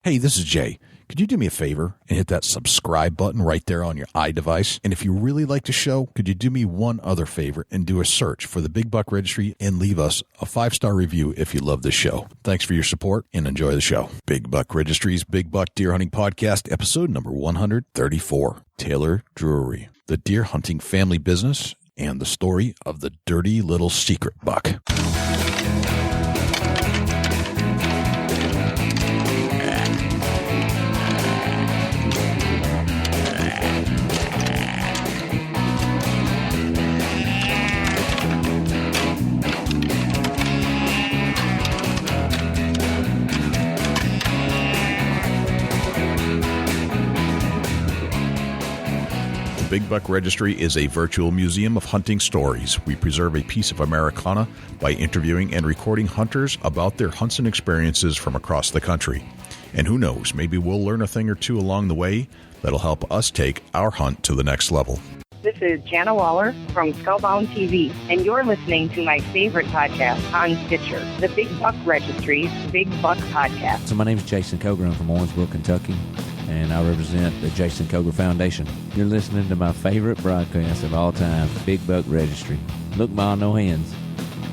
Hey, this is Jay. Could you do me a favor and hit that subscribe button right there on your iDevice? And if you really like the show, could you do me one other favor and do a search for the Big Buck Registry and leave us a 5-star review if you love the show. Thanks for your support and enjoy the show. Big Buck Registry's Big Buck Deer Hunting Podcast, episode number 134. Taylor Drury, the deer hunting family business, and the story of the dirty little secret buck. Big Buck Registry is a virtual museum of hunting stories. We preserve a piece of Americana by interviewing and recording hunters about their hunts and experiences from across the country. And who knows, maybe we'll learn a thing or two along the way that'll help us take our hunt to the next level. This is Jana Waller from Skullbound TV, and you're listening to my favorite podcast on Stitcher, the Big Buck Registry's Big Buck Podcast. So my name is Jason Coger. I'm from Owensboro, Kentucky, and I represent the Jason Coger Foundation. You're listening to my favorite broadcast of all time, Big Buck Registry. Look by no hands.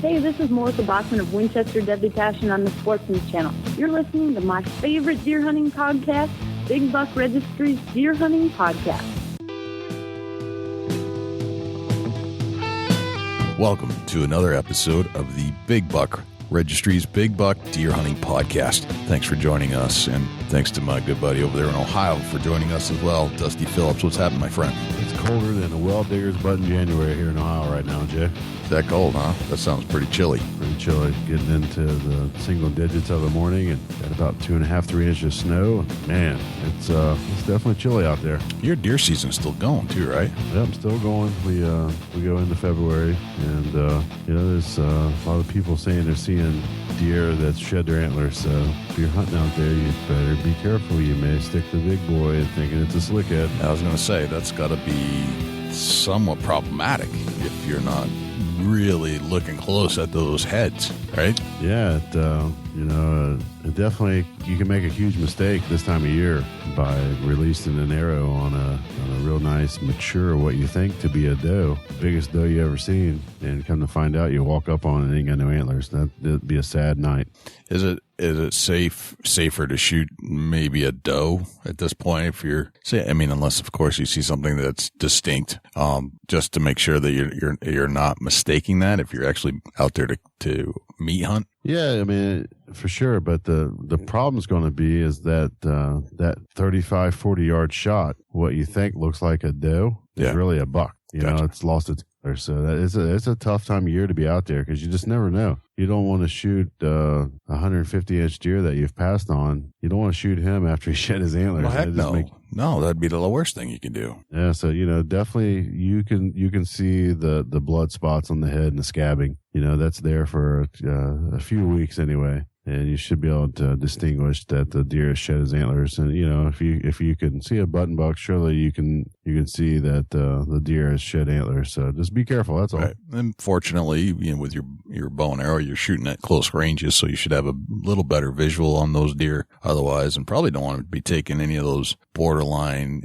Hey, this is Melissa Bachman of Winchester Deadly Passion on the Sportsman's Channel. You're listening to my favorite deer hunting podcast, Big Buck Registry's Deer Hunting Podcast. Welcome to another episode of the Big Buck Registry's Big Buck Deer Hunting Podcast. Thanks for joining us, and thanks to my good buddy over there in Ohio for joining us as well, Dusty Phillips. What's happening, my friend? It's colder than a well digger's butt in January here in Ohio right now, Jay. Is that cold, huh? That sounds pretty chilly. Pretty chilly. Getting into the single digits of the morning and got about 2.5, 3 inches of snow. Man, it's definitely chilly out there. Your deer season's still going too, right? Yep, still going. We go into February, and there's a lot of people saying they're seeing deer that shed their antlers. So if you're hunting out there, you better be careful. You may stick the big boy and thinking it's a slickhead. I was going to say that's got to be somewhat problematic if you're not really looking close at those heads, right? Yeah, it definitely, you can make a huge mistake this time of year by releasing an arrow on a real nice, mature, what you think to be a doe, biggest doe you ever seen, and come to find out you walk up on it and ain't got no antlers. That'd be a sad night. Is it safer to shoot maybe a doe at this point if you're, unless of course you see something that's distinct, just to make sure that you're not mistaking that if you're actually out there to meat hunt? Yeah, for sure. But the problem's going to be is that that 35, 40 yard shot, what you think looks like a doe is really a buck. Gotcha. It's lost its color. So it's a tough time of year to be out there because you just never know. You don't want to shoot a 150-inch deer that you've passed on. You don't want to shoot him after he shed his antlers. Well, heck no. No, that'd be the worst thing you can do. Yeah, so definitely you can see the blood spots on the head and the scabbing. That's there for a few weeks anyway. And you should be able to distinguish that the deer has shed his antlers. And if you can see a button buck, surely you can see that the deer has shed antlers. So just be careful. That's all. Right. And fortunately, with your bow and arrow, you're shooting at close ranges, so you should have a little better visual on those deer. Otherwise, and probably don't want to be taking any of those borderline,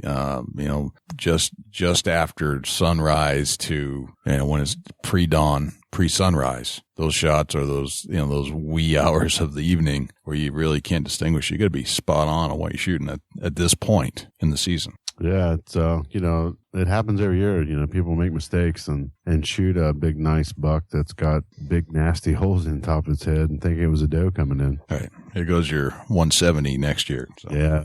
just after sunrise to when it's pre-dawn. Pre-sunrise, those shots are those wee hours of the evening where you really can't distinguish. You got to be spot on what you're shooting at this point in the season. Yeah, it's it happens every year. People make mistakes and shoot a big nice buck that's got big nasty holes in top of its head and think it was a doe coming in. All right, here goes your 170 next year. So. Yeah,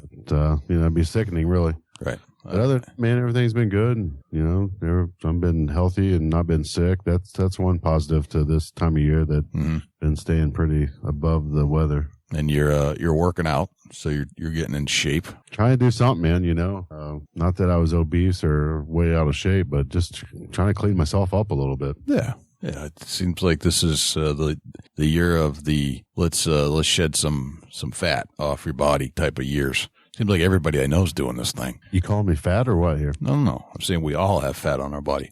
it'd be sickening, really. Right. But everything's been good. I've been healthy and not been sick. That's one positive to this time of year that been staying pretty above the weather. And you're working out, so you're getting in shape. Trying to do something, man. Not that I was obese or way out of shape, but just trying to clean myself up a little bit. Yeah. Yeah, it seems like this is the year of the let's shed some fat off your body type of years. Seems like everybody I know is doing this thing. You calling me fat or what here? No. I'm saying we all have fat on our body.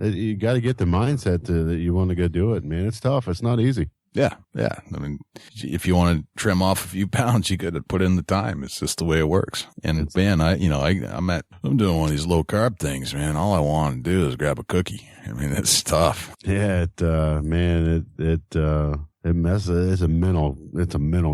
You got to get the mindset that you want to go do it, man. It's tough. It's not easy. Yeah. I mean, if you want to trim off a few pounds, you got to put in the time. It's just the way it works. And man, I'm doing one of these low carb things, man. All I want to do is grab a cookie. I mean, it's tough. Yeah, it messes. It's a mental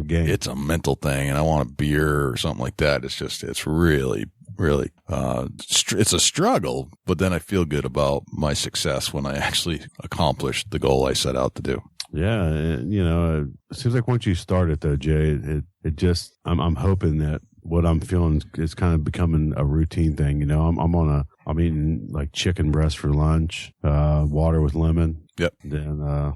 game. It's a mental thing, and I want a beer or something like that. It's really, it's a struggle, but then I feel good about my success when I actually accomplish the goal I set out to do. Yeah, it seems like once you start it though, Jay, it just, I'm hoping that what I'm feeling is kind of becoming a routine thing. I'm eating like chicken breast for lunch, water with lemon. Yep. Then,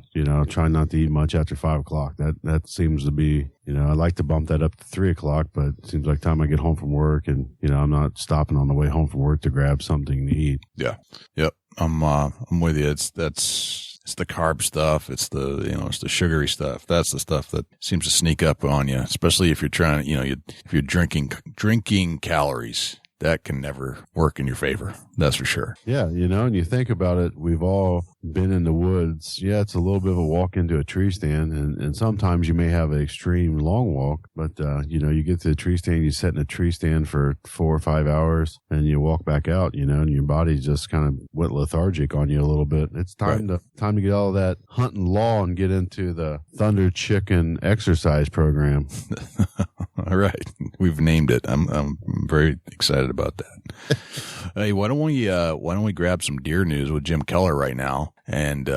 trying not to eat much after 5 o'clock. That seems to be, I'd like to bump that up to 3 o'clock, but it seems like time I get home from work and, I'm not stopping on the way home from work to grab something to eat. Yeah. Yep. I'm with you. It's the carb stuff. It's it's the sugary stuff. That's the stuff that seems to sneak up on you, especially if you're trying to, if you're drinking calories. That can never work in your favor. That's for sure. Yeah. And you think about it, we've all been in the woods. Yeah, it's a little bit of a walk into a tree stand. And sometimes you may have an extreme long walk, but, you get to the tree stand, you sit in a tree stand for 4 or 5 hours and you walk back out, and your body's just kind of went lethargic on you a little bit. It's time to get all of that hunting law and get into the Thunder Chicken exercise program. All right. We've named it. I'm very excited about that. Hey, why don't we grab some deer news with Jim Keller right now? And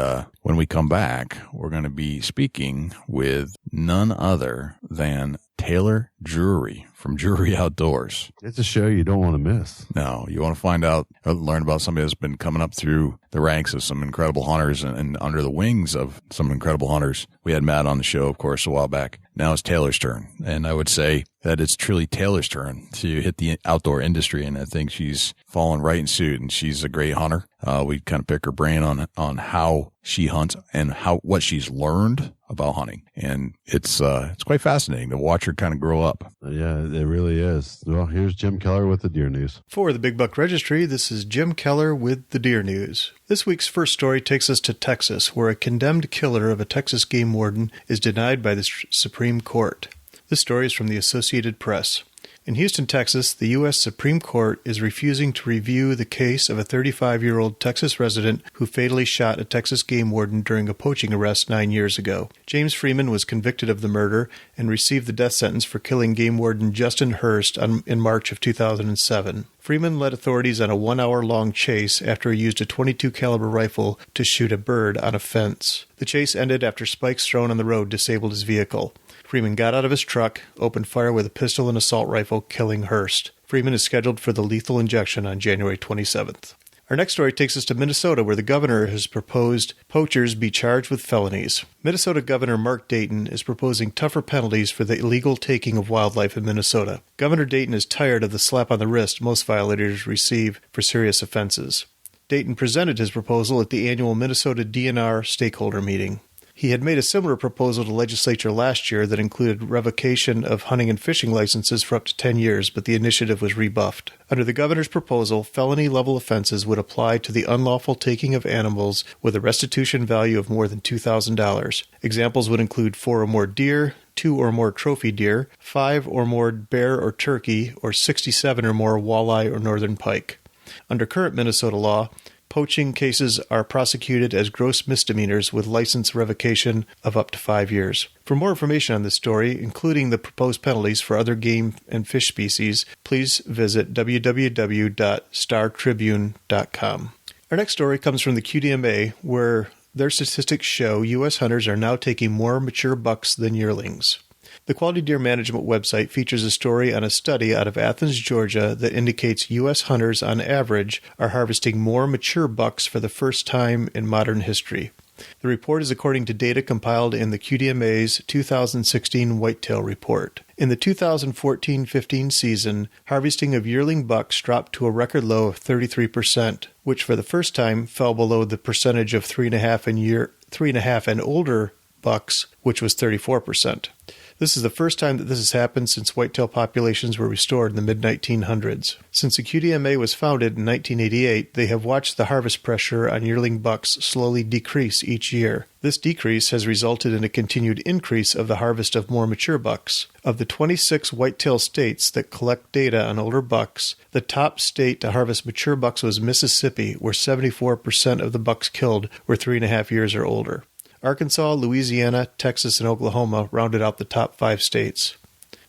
when we come back, we're going to be speaking with none other than Taylor Drury from Drury Outdoors. It's a show you don't want to miss. No, you want to find out, learn about somebody that's been coming up through the ranks of some incredible hunters and under the wings of some incredible hunters. We had Matt on the show, of course, a while back. Now it's Taylor's turn. And I would say that it's truly Taylor's turn to hit the outdoor industry. And I think she's fallen right in suit, and she's a great hunter. We kind of pick her brain on how she hunts and what she's learned about hunting. And it's quite fascinating to watch her kind of grow up. Yeah, it really is. Well, here's Jim Keller with the deer news. For the Big Buck Registry, this is Jim Keller with the deer news. This week's first story takes us to Texas, where a condemned killer of a Texas game warden is denied by the Supreme Court. This story is from the Associated Press. In Houston, Texas, the U.S. Supreme Court is refusing to review the case of a 35-year-old Texas resident who fatally shot a Texas game warden during a poaching arrest 9 years ago. James Freeman was convicted of the murder and received the death sentence for killing game warden Justin Hurst in March of 2007. Freeman led authorities on a 1-hour-long chase after he used a .22 caliber rifle to shoot a bird on a fence. The chase ended after spikes thrown on the road disabled his vehicle. Freeman got out of his truck, opened fire with a pistol and assault rifle, killing Hurst. Freeman is scheduled for the lethal injection on January 27th. Our next story takes us to Minnesota, where the governor has proposed poachers be charged with felonies. Minnesota Governor Mark Dayton is proposing tougher penalties for the illegal taking of wildlife in Minnesota. Governor Dayton is tired of the slap on the wrist most violators receive for serious offenses. Dayton presented his proposal at the annual Minnesota DNR stakeholder meeting. He had made a similar proposal to legislature last year that included revocation of hunting and fishing licenses for up to 10 years, but the initiative was rebuffed. Under the governor's proposal, felony-level offenses would apply to the unlawful taking of animals with a restitution value of more than $2,000. Examples would include 4 or more deer, 2 or more trophy deer, 5 or more bear or turkey, or 67 or more walleye or northern pike. Under current Minnesota law, poaching cases are prosecuted as gross misdemeanors with license revocation of up to 5 years. For more information on this story, including the proposed penalties for other game and fish species, please visit www.startribune.com. Our next story comes from the QDMA, where their statistics show U.S. hunters are now taking more mature bucks than yearlings. The Quality Deer Management website features a story on a study out of Athens, Georgia, that indicates U.S. hunters, on average, are harvesting more mature bucks for the first time in modern history. The report is according to data compiled in the QDMA's 2016 Whitetail Report. In the 2014-15 season, harvesting of yearling bucks dropped to a record low of 33%, which for the first time fell below the percentage of 3.5 and older bucks, which was 34%. This is the first time that this has happened since whitetail populations were restored in the mid-1900s. Since the QDMA was founded in 1988, they have watched the harvest pressure on yearling bucks slowly decrease each year. This decrease has resulted in a continued increase of the harvest of more mature bucks. Of the 26 whitetail states that collect data on older bucks, the top state to harvest mature bucks was Mississippi, where 74% of the bucks killed were 3.5 years or older. Arkansas, Louisiana, Texas, and Oklahoma rounded out the top 5 states.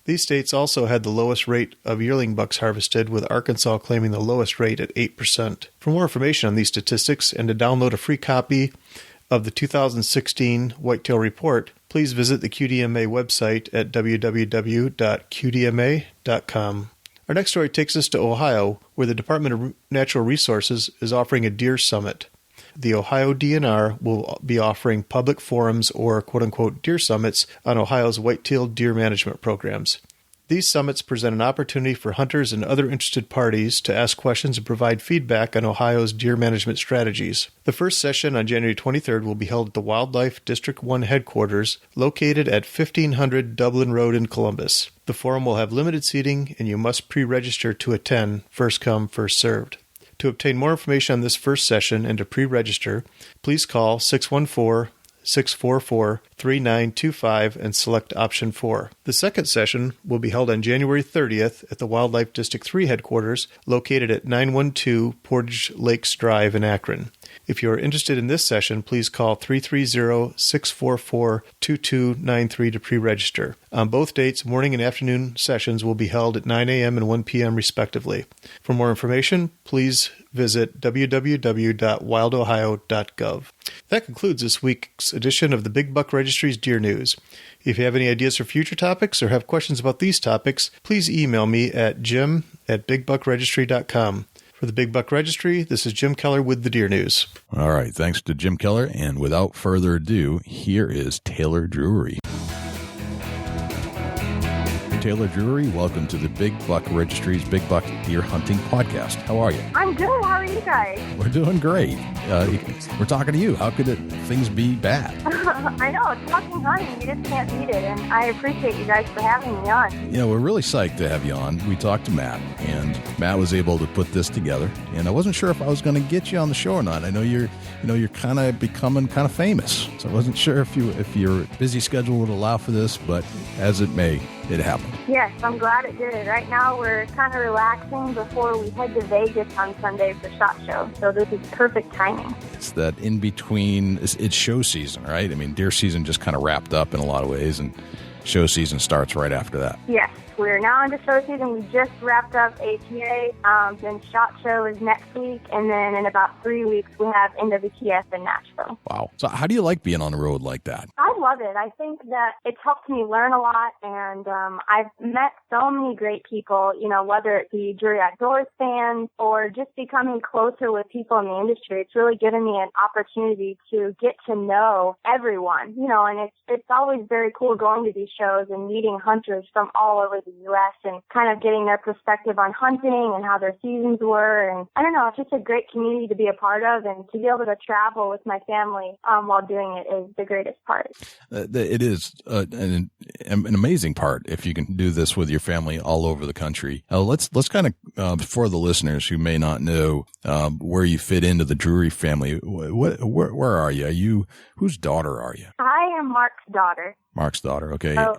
These states also had the lowest rate of yearling bucks harvested, with Arkansas claiming the lowest rate at 8%. For more information on these statistics and to download a free copy of the 2016 Whitetail Report, please visit the QDMA website at www.qdma.com. Our next story takes us to Ohio, where the Department of Natural Resources is offering a deer summit. The Ohio DNR will be offering public forums or quote-unquote deer summits on Ohio's whitetail deer management programs. These summits present an opportunity for hunters and other interested parties to ask questions and provide feedback on Ohio's deer management strategies. The first session on January 23rd will be held at the Wildlife District 1 headquarters, located at 1500 Dublin Road in Columbus. The forum will have limited seating, and you must pre-register to attend, first come, first served. To obtain more information on this first session and to pre-register, please call 614-644-3925 and select option 4. The second session will be held on January 30th at the Wildlife District 3 headquarters, located at 912 Portage Lakes Drive in Akron. If you are interested in this session, please call 330-644-2293 to pre-register. On both dates, morning and afternoon sessions will be held at 9 a.m. and 1 p.m. respectively. For more information, please visit www.wildohio.gov. That concludes this week's edition of the Big Buck Registry's Deer News. If you have any ideas for future topics or have questions about these topics, please email me at jim@bigbuckregistry.com. For the Big Buck Registry, this is Jim Keller with the Deer News. All right. Thanks to Jim Keller. And without further ado, here is Taylor Drury. Taylor Drury, welcome to the Big Buck Registry's Big Buck Deer Hunting Podcast. How are you? I'm good. How are you guys? We're doing great. We're talking to you. How could things be bad? I know. It's fucking hunting. You just can't beat it. And I appreciate you guys for having me on. We're really psyched to have you on. We talked to Matt, and Matt was able to put this together. And I wasn't sure if I was going to get you on the show or not. I know you're kind of becoming kind of famous. So I wasn't sure if your busy schedule would allow for this, but as it may, it happened. Yes, I'm glad it did. Right now, we're kind of relaxing before we head to Vegas on Sunday for SHOT Show. So this is perfect timing. It's that in between, it's show season, right? I mean, deer season just kind of wrapped up in a lot of ways, and show season starts right after that. Yes, we're now into show season. We just wrapped up ATA. Then SHOT Show is next week, and then in about 3 weeks, we have NWTF in Nashville. Wow. So how do you like being on the road like that? I love it. I think that it's helped me learn a lot, and I've met so many great people, whether it be Drury Outdoors fans or just becoming closer with people in the industry. It's really given me an opportunity to get to know everyone, and it's always very cool going to these shows and meeting hunters from all over the U.S. and kind of getting their perspective on hunting and how their seasons were. And I don't know, it's just a great community to be a part of, and to be able to travel with my family while doing it is the greatest part. It is an amazing part if you can do this with your family all over the country. Let's kind of, for the listeners who may not know where you fit into the Drury family, where are you? Whose daughter are you? I am Mark's daughter. Mark's daughter, okay. Oh,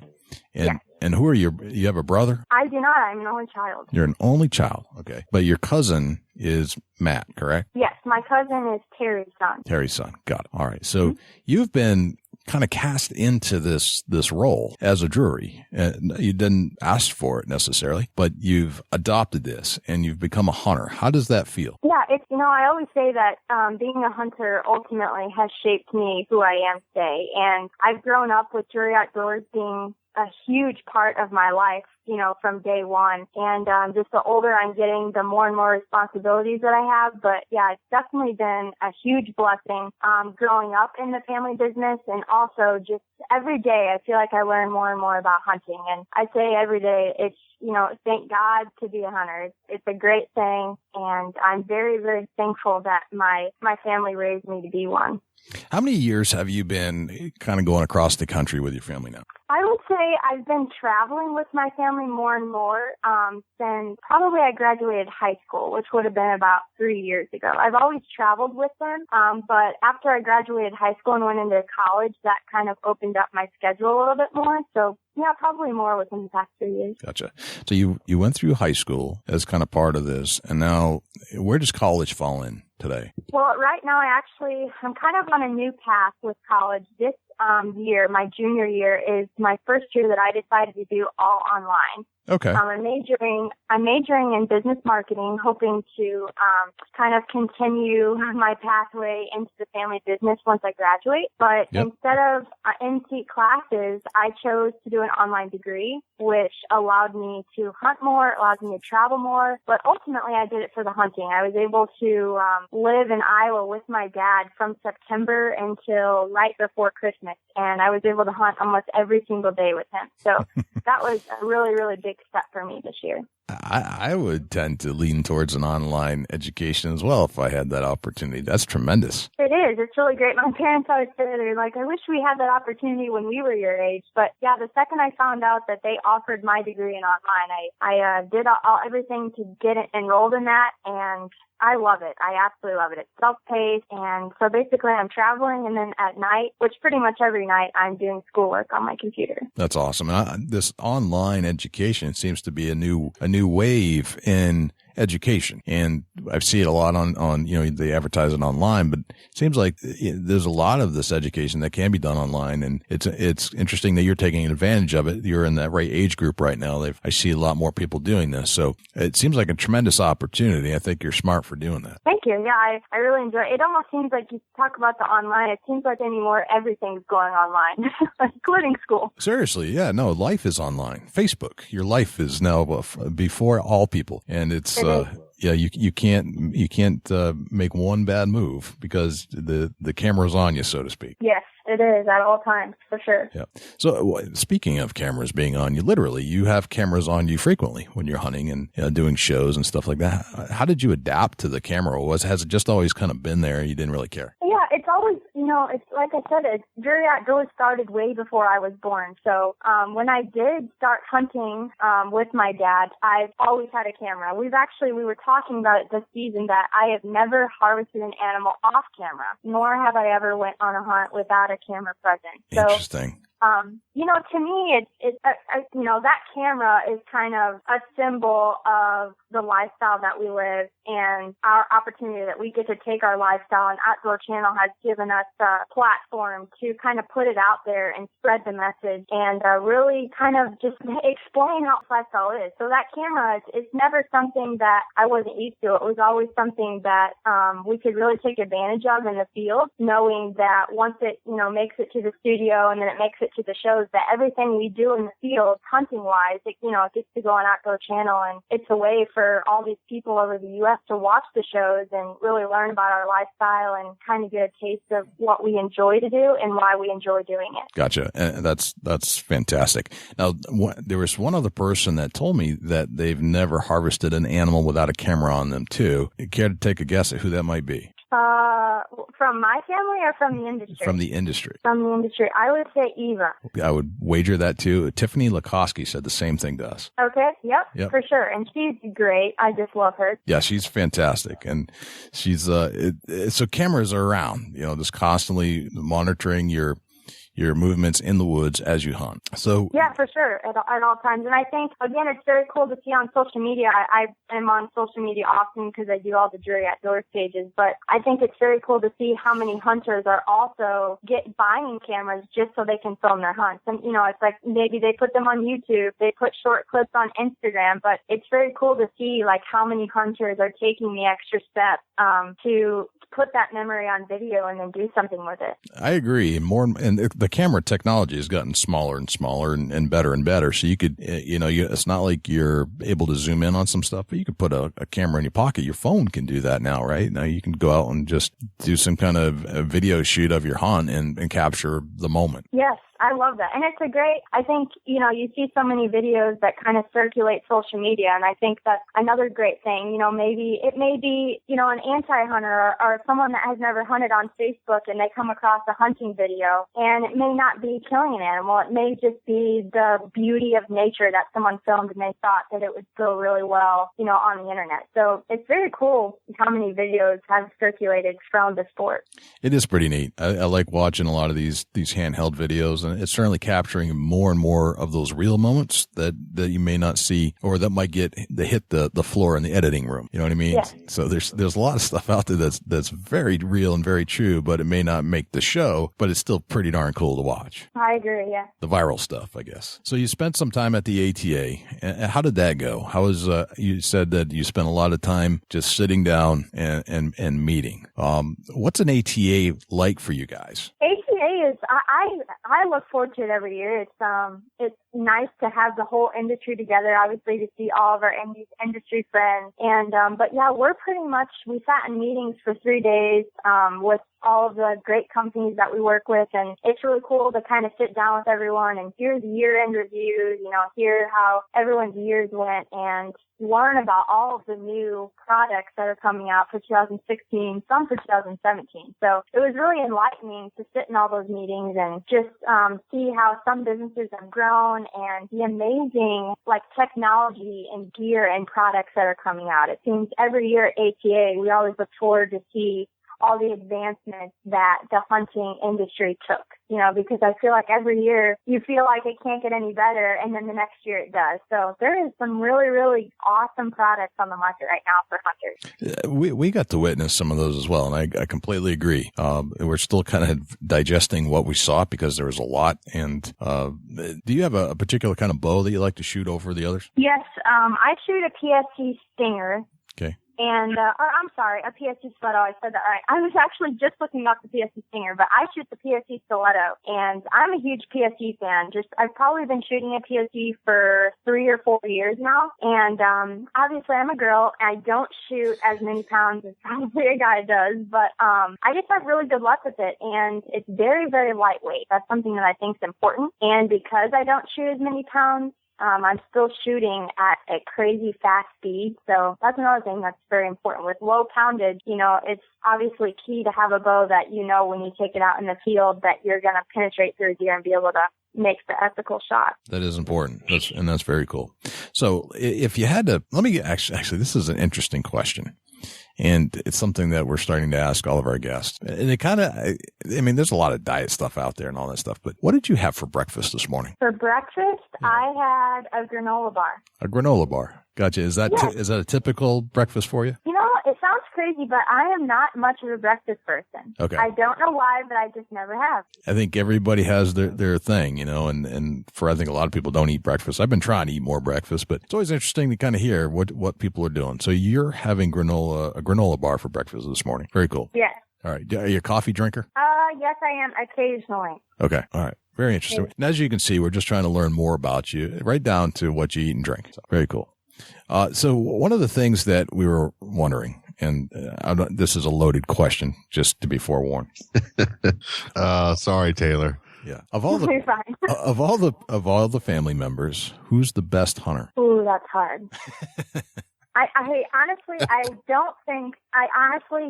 yes. And who are you have a brother? I do not. I'm an only child. You're an only child, okay. But your cousin is Matt, correct? Yes, my cousin is Terry's son. Terry's son, got it. All right. So you've been kind of cast into this role as a Drury. You didn't ask for it necessarily, but you've adopted this and you've become a hunter. How does that feel? Yeah, it's I always say that being a hunter ultimately has shaped me who I am today. And I've grown up with Drury Outdoors being a huge part of my life, from day one. And just the older I'm getting, the more and more responsibilities that I have. But yeah, it's definitely been a huge blessing growing up in the family business, and also just every day I feel like I learn more and more about hunting. And I'd say every day it's, thank God to be a hunter. It's a great thing, and I'm very, very thankful that my family raised me to be one. How many years have you been kind of going across the country with your family now? I would say I've been traveling with my family more and more since probably I graduated high school, which would have been about 3 years ago. I've always traveled with them, but after I graduated high school and went into college, that kind of opened up my schedule a little bit more. So, yeah, probably more within the past 3 years. Gotcha. So you went through high school as kind of part of this, and now where does college fall in today? Well, right now I'm kind of on a new path with college. This year, my junior year, is my first year that I decided to do all online. Okay. I'm majoring in business marketing, hoping to kind of continue my pathway into the family business once I graduate. But instead of in-seat classes, I chose to do an online degree, which allowed me to hunt more, allowed me to travel more. But ultimately, I did it for the hunting. I was able to live in Iowa with my dad from September until right before Christmas. And I was able to hunt almost every single day with him. So that was a really, really big step for me this year. I would tend to lean towards an online education as well if I had that opportunity. That's tremendous. It is. It's really great. My parents always say, they're like, I wish we had that opportunity when we were your age. But yeah, the second I found out that they offered my degree in online, I did everything to get enrolled in that, and I love it. I absolutely love it. It's self-paced, and so basically I'm traveling, and then at night, which pretty much every night, I'm doing schoolwork on my computer. That's awesome. And this online education seems to be a new wave in education, and I see it a lot on they advertise it online, but it seems like there's a lot of this education that can be done online, and it's interesting that you're taking advantage of it. You're in that right age group right now. I see a lot more people doing this, so it seems like a tremendous opportunity. I think you're smart for doing that. Thank you. Yeah, I really enjoy it. It almost seems like you talk about the online. It seems like anymore everything's going online, including school. Seriously, yeah, no, life is online. Facebook, your life is now before all people, and it's. You can't make one bad move because the camera's on you, so to speak. Yes, it is at all times, for sure. Yeah. So speaking of cameras being on you, literally, you have cameras on you frequently when you're hunting and doing shows and stuff like that. How did you adapt to the camera? Has it just always kind of been there and you didn't really care? Yeah, it's always, it's like I said, Drury Outdoors started way before I was born. So when I did start hunting with my dad, I've always had a camera. We were talking about it this season that I have never harvested an animal off camera, nor have I ever went on a hunt without a camera present. So, interesting. To me, that camera is kind of a symbol of the lifestyle that we live and our opportunity that we get to take our lifestyle, and Outdoor Channel has given us a platform to kind of put it out there and spread the message and really kind of just explain how lifestyle is. So that camera is never something that I wasn't used to. It was always something that we could really take advantage of in the field, knowing that once it, makes it to the studio and then it makes it to the shows, that everything we do in the field, hunting-wise, it gets to go on Outdoor Channel, and it's a way for all these people over the U.S. to watch the shows and really learn about our lifestyle and kind of get a taste of what we enjoy to do and why we enjoy doing it. Gotcha. And that's fantastic. Now, there was one other person that told me that they've never harvested an animal without a camera on them, too. Care to take a guess at who that might be? From my family or from the industry? From the industry. From the industry. I would say Eva. I would wager that too. Tiffany Lakoski said the same thing to us. Okay. Yep. For sure. And she's great. I just love her. Yeah, she's fantastic. And she's, so cameras are around, just constantly monitoring your movements in the woods as you hunt. So yeah, for sure, at all times. And I think, again, it's very cool to see on social media. I am on social media often because I do all the Drury Outdoors pages, but I think it's very cool to see how many hunters are also buying cameras just so they can film their hunts. And, it's like maybe they put them on YouTube, they put short clips on Instagram, but it's very cool to see like how many hunters are taking the extra step to put that memory on video and then do something with it. I agree. And the camera technology has gotten smaller and smaller and better and better. So you could, it's not like you're able to zoom in on some stuff, but you could put a camera in your pocket. Your phone can do that now, right? Now you can go out and just do some kind of a video shoot of your hunt and capture the moment. Yes. I love that. And it's I think, you see so many videos that kind of circulate social media, and I think that's another great thing. Maybe it may be, an anti-hunter or someone that has never hunted on Facebook and they come across a hunting video, and it may not be killing an animal. It may just be the beauty of nature that someone filmed and they thought that it would go really well, on the internet. So it's very cool how many videos have circulated from the sport. It is pretty neat. I like watching a lot of these handheld videos, and it's certainly capturing more and more of those real moments that you may not see, or that might hit the floor in the editing room. You know what I mean? Yeah. So there's a lot of stuff out there that's very real and very true, but it may not make the show, but it's still pretty darn cool to watch. I agree, yeah. The viral stuff, I guess. So you spent some time at the ATA. And how did that go? How was, you said that you spent a lot of time just sitting down and meeting. What's an ATA like for you guys? ATA is, I look forward to it every year. It's nice to have the whole industry together, obviously, to see all of our industry friends. And, but yeah, we sat in meetings for 3 days, with all of the great companies that we work with. And it's really cool to kind of sit down with everyone and hear the year-end reviews, hear how everyone's years went, and learn about all of the new products that are coming out for 2016, some for 2017. So it was really enlightening to sit in all those meetings and just see how some businesses have grown and the amazing technology and gear and products that are coming out. It seems every year at ATA, we always look forward to see all the advancements that the hunting industry took, because I feel like every year you feel like it can't get any better, and then the next year it does. So there is some really, really awesome products on the market right now for hunters. We got to witness some of those as well, and I completely agree. We're still kind of digesting what we saw because there was a lot. And do you have a particular kind of bow that you like to shoot over the others? Yes, I shoot a PSC Stinger. Okay. And, I'm sorry, a PSC Stiletto. I said that right. I was actually just looking up the PSC Stinger, but I shoot the PSC Stiletto, and I'm a huge PSC fan. I've probably been shooting a PSC for 3 or 4 years now, and obviously I'm a girl, and I don't shoot as many pounds as probably a guy does, but I just have really good luck with it, and it's very, very lightweight. That's something that I think is important, and because I don't shoot as many pounds, I'm still shooting at a crazy fast speed. So that's another thing that's very important. With low poundage, it's obviously key to have a bow that when you take it out in the field that you're going to penetrate through a deer and be able to make the ethical shot. That is important. That's very cool. So if you had to, let me actually, this is an interesting question. And it's something that we're starting to ask all of our guests. And it kind of, there's a lot of diet stuff out there and all that stuff, but what did you have for breakfast this morning? For breakfast, I had a granola bar. A granola bar. Gotcha. Is that a typical breakfast for you? It sounds crazy, but I am not much of a breakfast person. Okay. I don't know why, but I just never have. I think everybody has their thing, and I think a lot of people don't eat breakfast. I've been trying to eat more breakfast, but it's always interesting to kind of hear what people are doing. So you're having a granola bar for breakfast this morning. Very cool. Yes. All right. Are you a coffee drinker? Yes, I am occasionally. Okay. All right. Very interesting. Yes. And as you can see, we're just trying to learn more about you, right down to what you eat and drink. So, very cool. So one of the things that we were wondering, and this is a loaded question, just to be forewarned. Sorry, Taylor. Yeah. Of all the family members, who's the best hunter? Ooh, that's hard. I honestly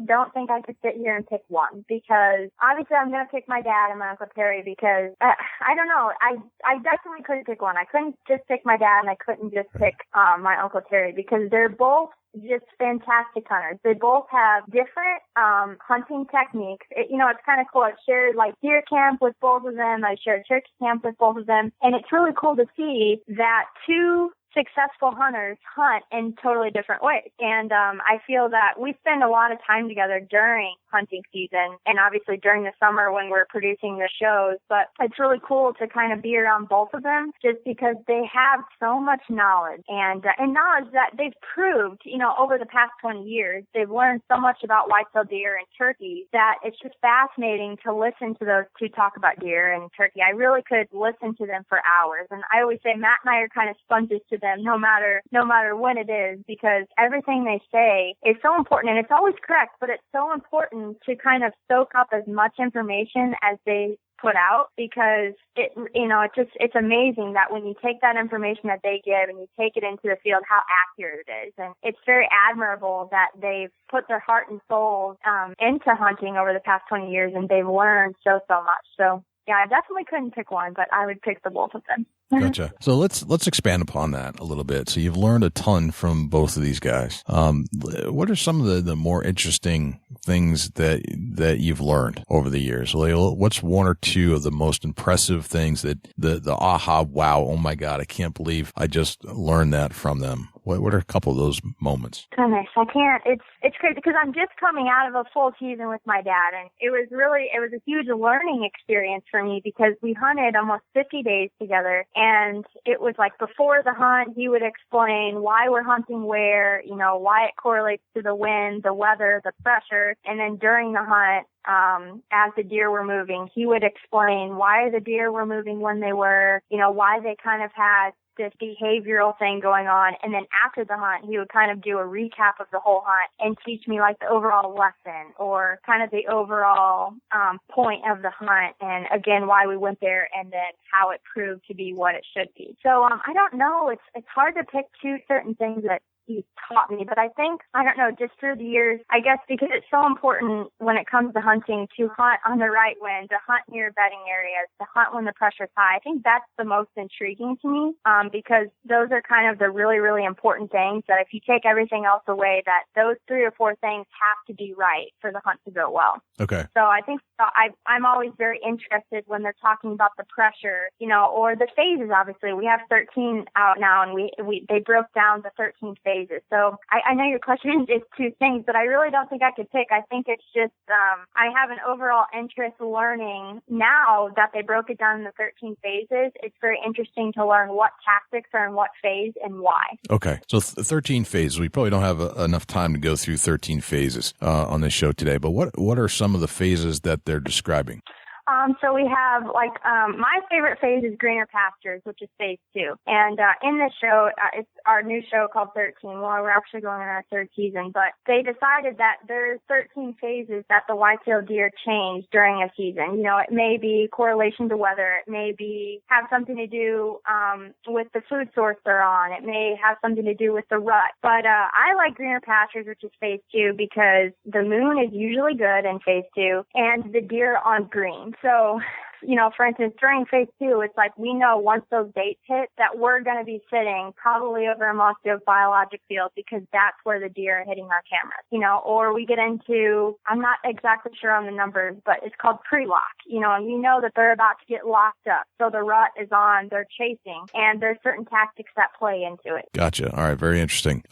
don't think I could sit here and pick one, because obviously I'm going to pick my dad and my Uncle Terry, because I don't know. I definitely couldn't pick one. I couldn't just pick my dad, and I couldn't just pick my Uncle Terry, because they're both just fantastic hunters. They both have different hunting techniques. It's kind of cool. I've shared deer camp with both of them. I shared turkey camp with both of them, and it's really cool to see that two successful hunters hunt in totally different ways. And I feel that we spend a lot of time together during hunting season, and obviously during the summer when we're producing the shows. But it's really cool to kind of be around both of them, just because they have so much knowledge and knowledge that they've proved, over the past 20 years. They've learned so much about whitetail deer and turkey that it's just fascinating to listen to those two talk about deer and turkey. I really could listen to them for hours. And I always say Matt and I are kind of sponges to them, no matter when it is, because everything they say is so important, and it's always correct, but it's so important to kind of soak up as much information as they put out, because it's amazing that when you take that information that they give and you take it into the field, how accurate it is. And it's very admirable that they've put their heart and soul into hunting over the past 20 years, and they've learned so much. So yeah, I definitely couldn't pick one, but I would pick the both of them. Gotcha. So let's expand upon that a little bit. So you've learned a ton from both of these guys. What are some of the more interesting things that you've learned over the years? What's one or two of the most impressive things that the aha, wow, oh my God, I can't believe I just learned that from them? What are a couple of those moments? Goodness, I can't. It's crazy because I'm just coming out of a full season with my dad, and it was a huge learning experience for me because we hunted almost 50 days together, and it was like before the hunt, he would explain why we're hunting where, why it correlates to the wind, the weather, the pressure, and then during the hunt, as the deer were moving, he would explain why the deer were moving when they were, why they kind of had this behavioral thing going on. And then after the hunt, he would kind of do a recap of the whole hunt and teach me like the overall lesson or kind of the overall point of the hunt. And again, why we went there and then how it proved to be what it should be. So I don't know. It's hard to pick two certain things that he taught me, but I think, I don't know, just through the years, I guess because it's so important when it comes to hunting to hunt on the right wind, to hunt near bedding areas, to hunt when the pressure's high. I think that's the most intriguing to me because those are kind of the really, really important things that if you take everything else away, that those 3 or 4 things have to be right for the hunt to go well. Okay. So I think I'm always very interested when they're talking about the pressure, or the phases. Obviously, we have 13 out now, and they broke down the 13 phases. So I know your question is 2 things, but I really don't think I could pick. I think it's just I have an overall interest learning now that they broke it down into 13 phases. It's very interesting to learn what tactics are in what phase and why. Okay. So 13 phases. We probably don't have enough time to go through 13 phases on this show today, but what are some of the phases that they're describing? So we have, my favorite phase is greener pastures, which is phase 2. And in this show, it's our new show called 13. Well, we're actually going in our 3rd season, but they decided that there's 13 phases that the whitetail deer change during a season. It may be correlation to weather. It may have something to do with the food source they're on. It may have something to do with the rut. But I like greener pastures, which is phase 2, because the moon is usually good in phase 2, and the deer on green. So, for instance, during phase 2, it's like we know once those dates hit that we're going to be sitting probably over a moss-dove biologic field because that's where the deer are hitting our cameras, or we get into, I'm not exactly sure on the numbers, but it's called pre-lock, and we know that they're about to get locked up. So the rut is on, they're chasing, and there's certain tactics that play into it. Gotcha. All right. Very interesting.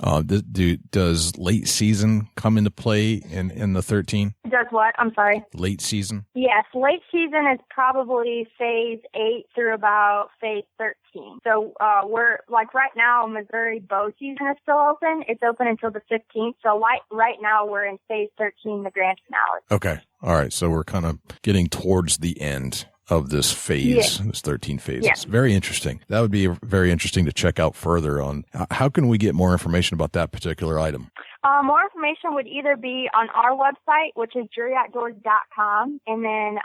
Does late season come into play in the 13? Does what? I'm sorry. Late season? Yes. Late season is probably phase 8 through about phase 13. So we're right now, Missouri bow season is still open. It's open until the 15th. So right now we're in phase 13, the grand finale. Okay. All right. So we're kind of getting towards the end of this phase, this 13 phases. Yeah. Very interesting. That would be very interesting to check out further on. How can we get more information about that particular item? More information would either be on our website, which is dryoutdoors.com, and then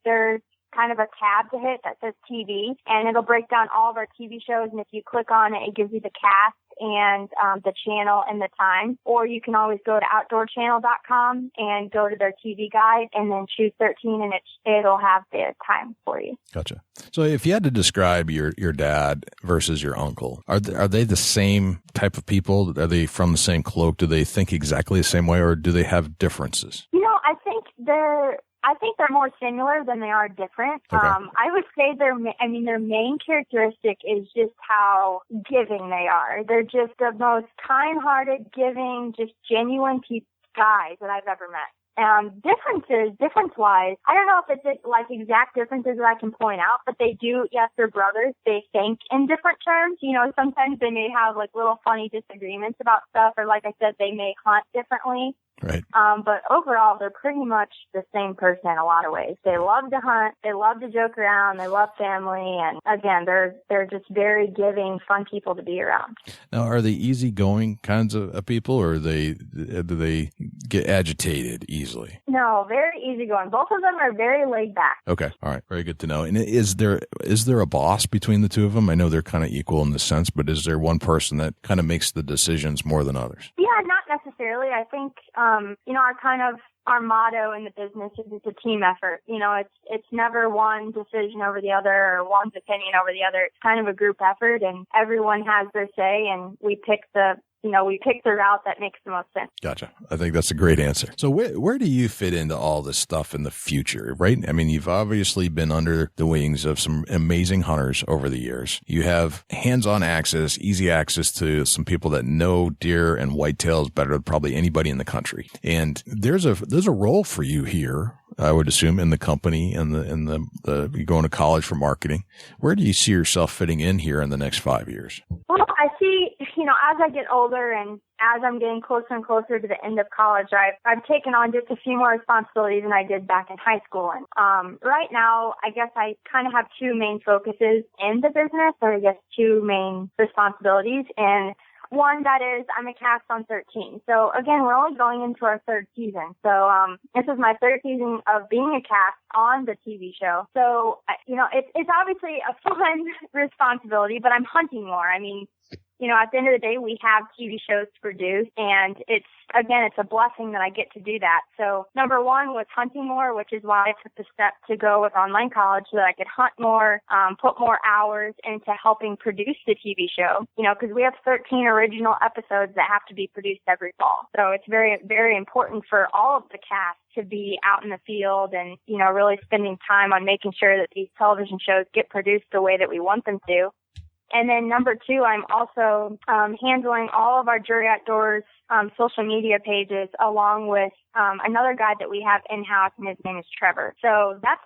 there's kind of a tab to hit that says TV, and it'll break down all of our TV shows, and if you click on it, it gives you the cast and the channel and the time. Or you can always go to outdoorchannel.com and go to their TV guide and then choose 13, and it'll have the time for you. Gotcha. So if you had to describe your dad versus your uncle, are they the same type of people? Are they from the same cloak? Do they think exactly the same way, or do they have differences? I think they're more similar than they are different. Okay. I would say their main characteristic is just how giving they are. They're just the most kind-hearted, giving, just genuine guys that I've ever met. Difference-wise, I don't know if it's exact differences that I can point out, but they do, yes, they're brothers. They think in different terms. Sometimes they may have little funny disagreements about stuff, or like I said, they may hunt differently. Right. But overall, they're pretty much the same person in a lot of ways. They love to hunt. They love to joke around. They love family. And again, they're just very giving, fun people to be around. Now, are they easygoing kinds of people, or do they get agitated easily? No, very easygoing. Both of them are very laid back. Okay. All right. Very good to know. And is there a boss between the two of them? I know they're kind of equal in this sense, but is there one person that kind of makes the decisions more than others? Yeah, not necessarily. I think, our motto in the business is it's a team effort. It's never one decision over the other or one's opinion over the other. It's kind of a group effort, and everyone has their say, and we pick the route that makes the most sense. Gotcha. I think that's a great answer. So where do you fit into all this stuff in the future, right? I mean, you've obviously been under the wings of some amazing hunters over the years. You have hands-on access, easy access to some people that know deer and whitetails better than probably anybody in the country. And there's a role for you here, I would assume, in the company and you're going to college for marketing. Where do you see yourself fitting in here in the next 5 years? Well, I see, as I get older and as I'm getting closer and closer to the end of college, I've taken on just a few more responsibilities than I did back in high school. And right now, I guess I kind of have two main focuses in the business, or I guess two main responsibilities. And one, that is, I'm a cast on 13. So again, we're only going into our third season. So this is my third season of being a cast on the TV show. So, it's obviously a fun responsibility, but I'm hunting more. I mean, at the end of the day, we have TV shows to produce, and it's a blessing that I get to do that. So number one was hunting more, which is why I took the step to go with online college so that I could hunt more, put more hours into helping produce the TV show, because we have 13 original episodes that have to be produced every fall. So it's very, very important for all of the cast to be out in the field and, really spending time on making sure that these television shows get produced the way that we want them to. And then number two, I'm also handling all of our Drury Outdoors social media pages, along with another guy that we have in-house, and his name is Trevor. So that's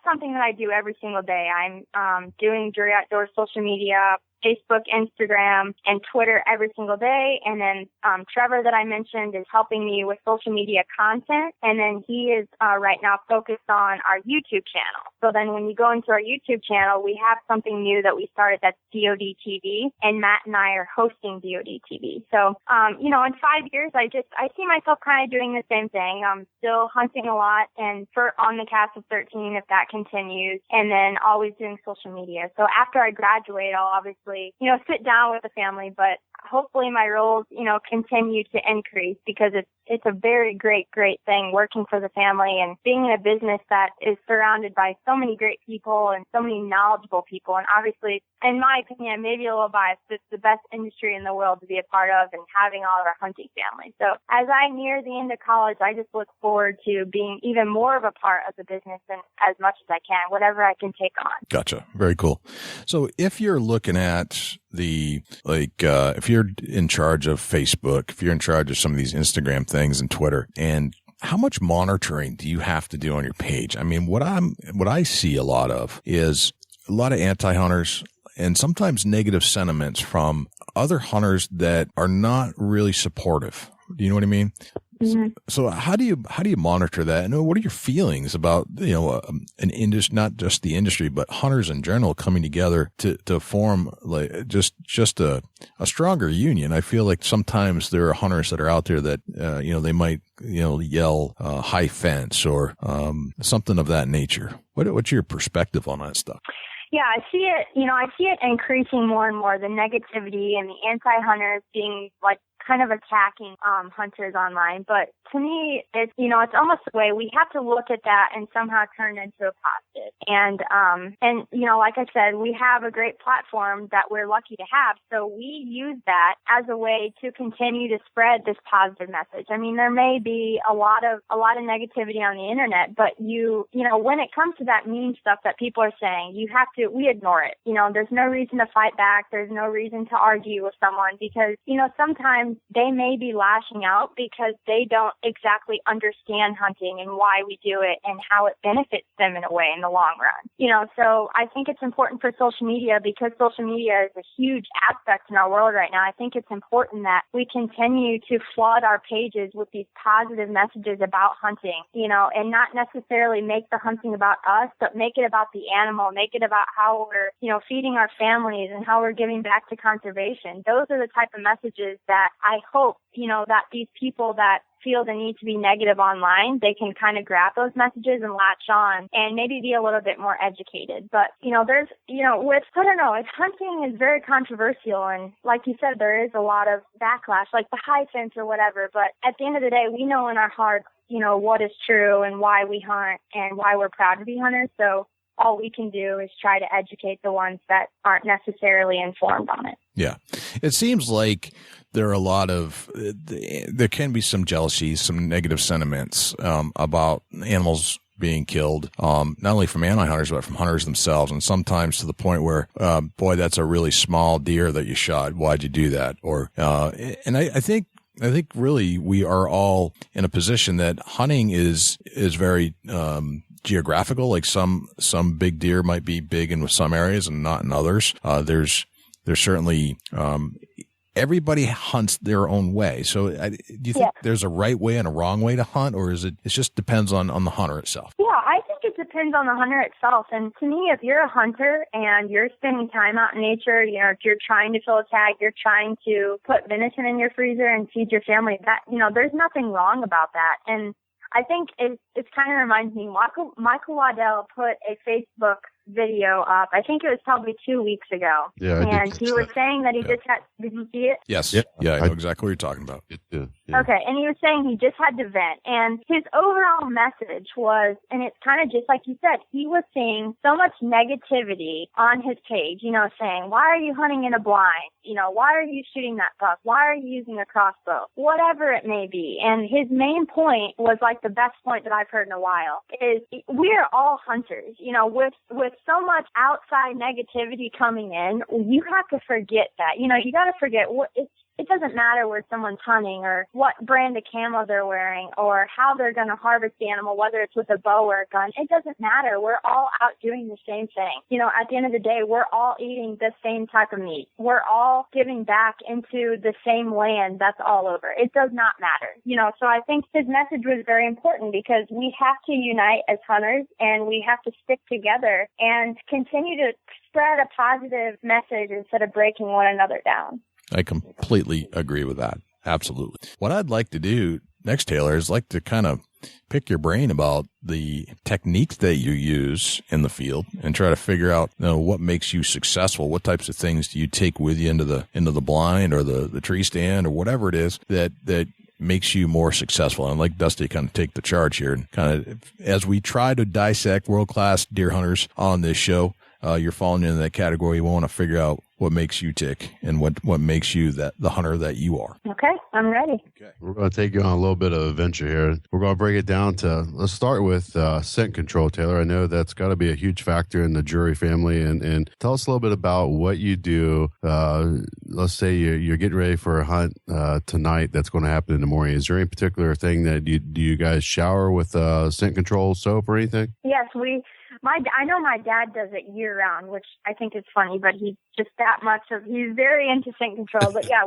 something that I do every single day. I'm doing Drury Outdoors social media, Facebook, Instagram, and Twitter every single day. And then Trevor that I mentioned is helping me with social media content. And then he is right now focused on our YouTube channel. So then when you go into our YouTube channel, we have something new that we started that's DOD TV, and Matt and I are hosting DOD TV. So, in 5 years, I see myself kind of doing the same thing. I'm still hunting a lot and on the cast of 13, if that continues, and then always doing social media. So after I graduate, I'll obviously, sit down with the family, but hopefully my roles, continue to increase, because it's a very great thing working for the family and being in a business that is surrounded by so many great people and so many knowledgeable people. And obviously, in my opinion, maybe a little biased, it's the best industry in the world to be a part of, and having all of our hunting family. So as I near the end of college, I just look forward to being even more of a part of the business, and as much as I can, whatever I can take on. Gotcha. Very cool. So if you're looking at if you're in charge of Facebook, if you're in charge of some of these Instagram things and Twitter, and how much monitoring do you have to do on your page? I mean, what I see a lot of is a lot of anti-hunters and sometimes negative sentiments from other hunters that are not really supportive. Do you know what I mean? Mm-hmm. So how do you monitor that? And what are your feelings about, an industry, not just the industry, but hunters in general coming together to form like just a stronger union? I feel like sometimes there are hunters that are out there that, they might, yell, high fence or, something of that nature. What's your perspective on that stuff? Yeah, I see it increasing more and more, the negativity and the anti-hunters being like kind of attacking hunters online. But to me, it's almost a way we have to look at that and somehow turn it into a positive. And like I said, we have a great platform that we're lucky to have. So we use that as a way to continue to spread this positive message. I mean, there may be a lot of negativity on the internet, but when it comes to that mean stuff that people are saying, we ignore it. There's no reason to fight back. There's no reason to argue with someone, because, sometimes and they may be lashing out because they don't exactly understand hunting and why we do it and how it benefits them in a way in the long run. So I think it's important for social media, because social media is a huge aspect in our world right now. I think it's important that we continue to flood our pages with these positive messages about hunting, and not necessarily make the hunting about us, but make it about the animal, make it about how we're, feeding our families and how we're giving back to conservation. Those are the type of messages that I hope, that these people that feel the need to be negative online, they can kind of grab those messages and latch on and maybe be a little bit more educated. But, there's, hunting is very controversial. And like you said, there is a lot of backlash, like the high fence or whatever. But at the end of the day, we know in our heart, what is true and why we hunt and why we're proud to be hunters. So all we can do is try to educate the ones that aren't necessarily informed on it. Yeah. It seems like there are there can be some jealousies, some negative sentiments about animals being killed, not only from anti-hunters, but from hunters themselves. And sometimes to the point where, boy, that's a really small deer that you shot. Why'd you do that? Or, and I think really we are all in a position that hunting is very, geographical. Like some big deer might be big in some areas and not in others. There's certainly, everybody hunts their own way. So do you think there's a right way and a wrong way to hunt, or it just depends on the hunter itself? Yeah, I think it depends on the hunter itself. And to me, if you're a hunter and you're spending time out in nature, if you're trying to fill a tag, you're trying to put venison in your freezer and feed your family, that, there's nothing wrong about that. And I think it kind of reminds me, Michael Waddell put a Facebook video up. I think it was probably 2 weeks ago. Yeah, and he was saying that he just had, did you see it? Yes. Yeah, I know exactly what you're talking about. Yeah. Okay, and he was saying he just had to vent. And his overall message was, and it's kind of just like you said, he was seeing so much negativity on his page, saying, why are you hunting in a blind? Why are you shooting that buck? Why are you using a crossbow? Whatever it may be. And his main point was like the best point that I've heard in a while, is we're all hunters. With so much outside negativity coming in, you have to forget that. You got to forget it doesn't matter where someone's hunting or what brand of camo they're wearing or how they're going to harvest the animal, whether it's with a bow or a gun. It doesn't matter. We're all out doing the same thing. At the end of the day, we're all eating the same type of meat. We're all giving back into the same land that's all over. It does not matter. So I think his message was very important, because we have to unite as hunters and we have to stick together and continue to spread a positive message instead of breaking one another down. I completely agree with that. Absolutely. What I'd like to do next, Taylor, is like to kind of pick your brain about the techniques that you use in the field and try to figure out, what makes you successful. What types of things do you take with you into the blind or the tree stand or whatever it is that makes you more successful. And I'd like Dusty to kind of take the charge here and kind of, as we try to dissect world-class deer hunters on this show, you're falling into that category. You want to figure out what makes you tick and what makes you the hunter that you are. Okay, I'm ready. Okay. We're going to take you on a little bit of a venture here. We're going to break it down let's start with scent control, Taylor. I know that's got to be a huge factor in the Drury family. And tell us a little bit about what you do. Let's say you're getting ready for a hunt tonight that's going to happen in the morning. Is there any particular thing that do you guys shower with scent control soap or anything? Yes, I know my dad does it year round, which I think is funny, but he's just he's very into scent control. But yeah,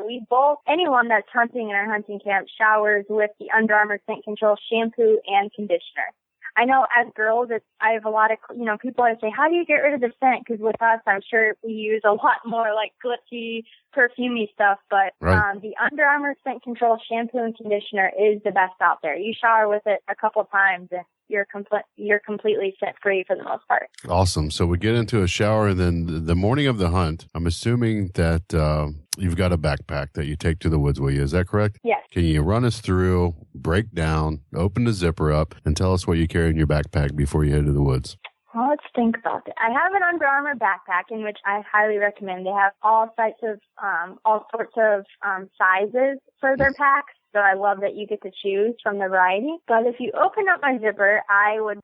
anyone that's hunting in our hunting camp showers with the Under Armour scent control shampoo and conditioner. I know as girls, I have a lot of, people always say, how do you get rid of the scent? Because with us, I'm sure we use a lot more like glitzy, perfumey stuff. But right. The Under Armour scent control shampoo and conditioner is the best out there. You shower with it a couple of times and you're completely scent free for the most part. Awesome. So we get into a shower, and then the morning of the hunt, I'm assuming that you've got a backpack that you take to the woods with you. Is that correct? Yes. Can you run us through, break down, open the zipper up, and tell us what you carry in your backpack before you head to the woods? Well, let's think about it. I have an Under Armour backpack, in which I highly recommend. They have all sorts of sizes for their packs. So I love that you get to choose from the variety. But if you open up my zipper, I would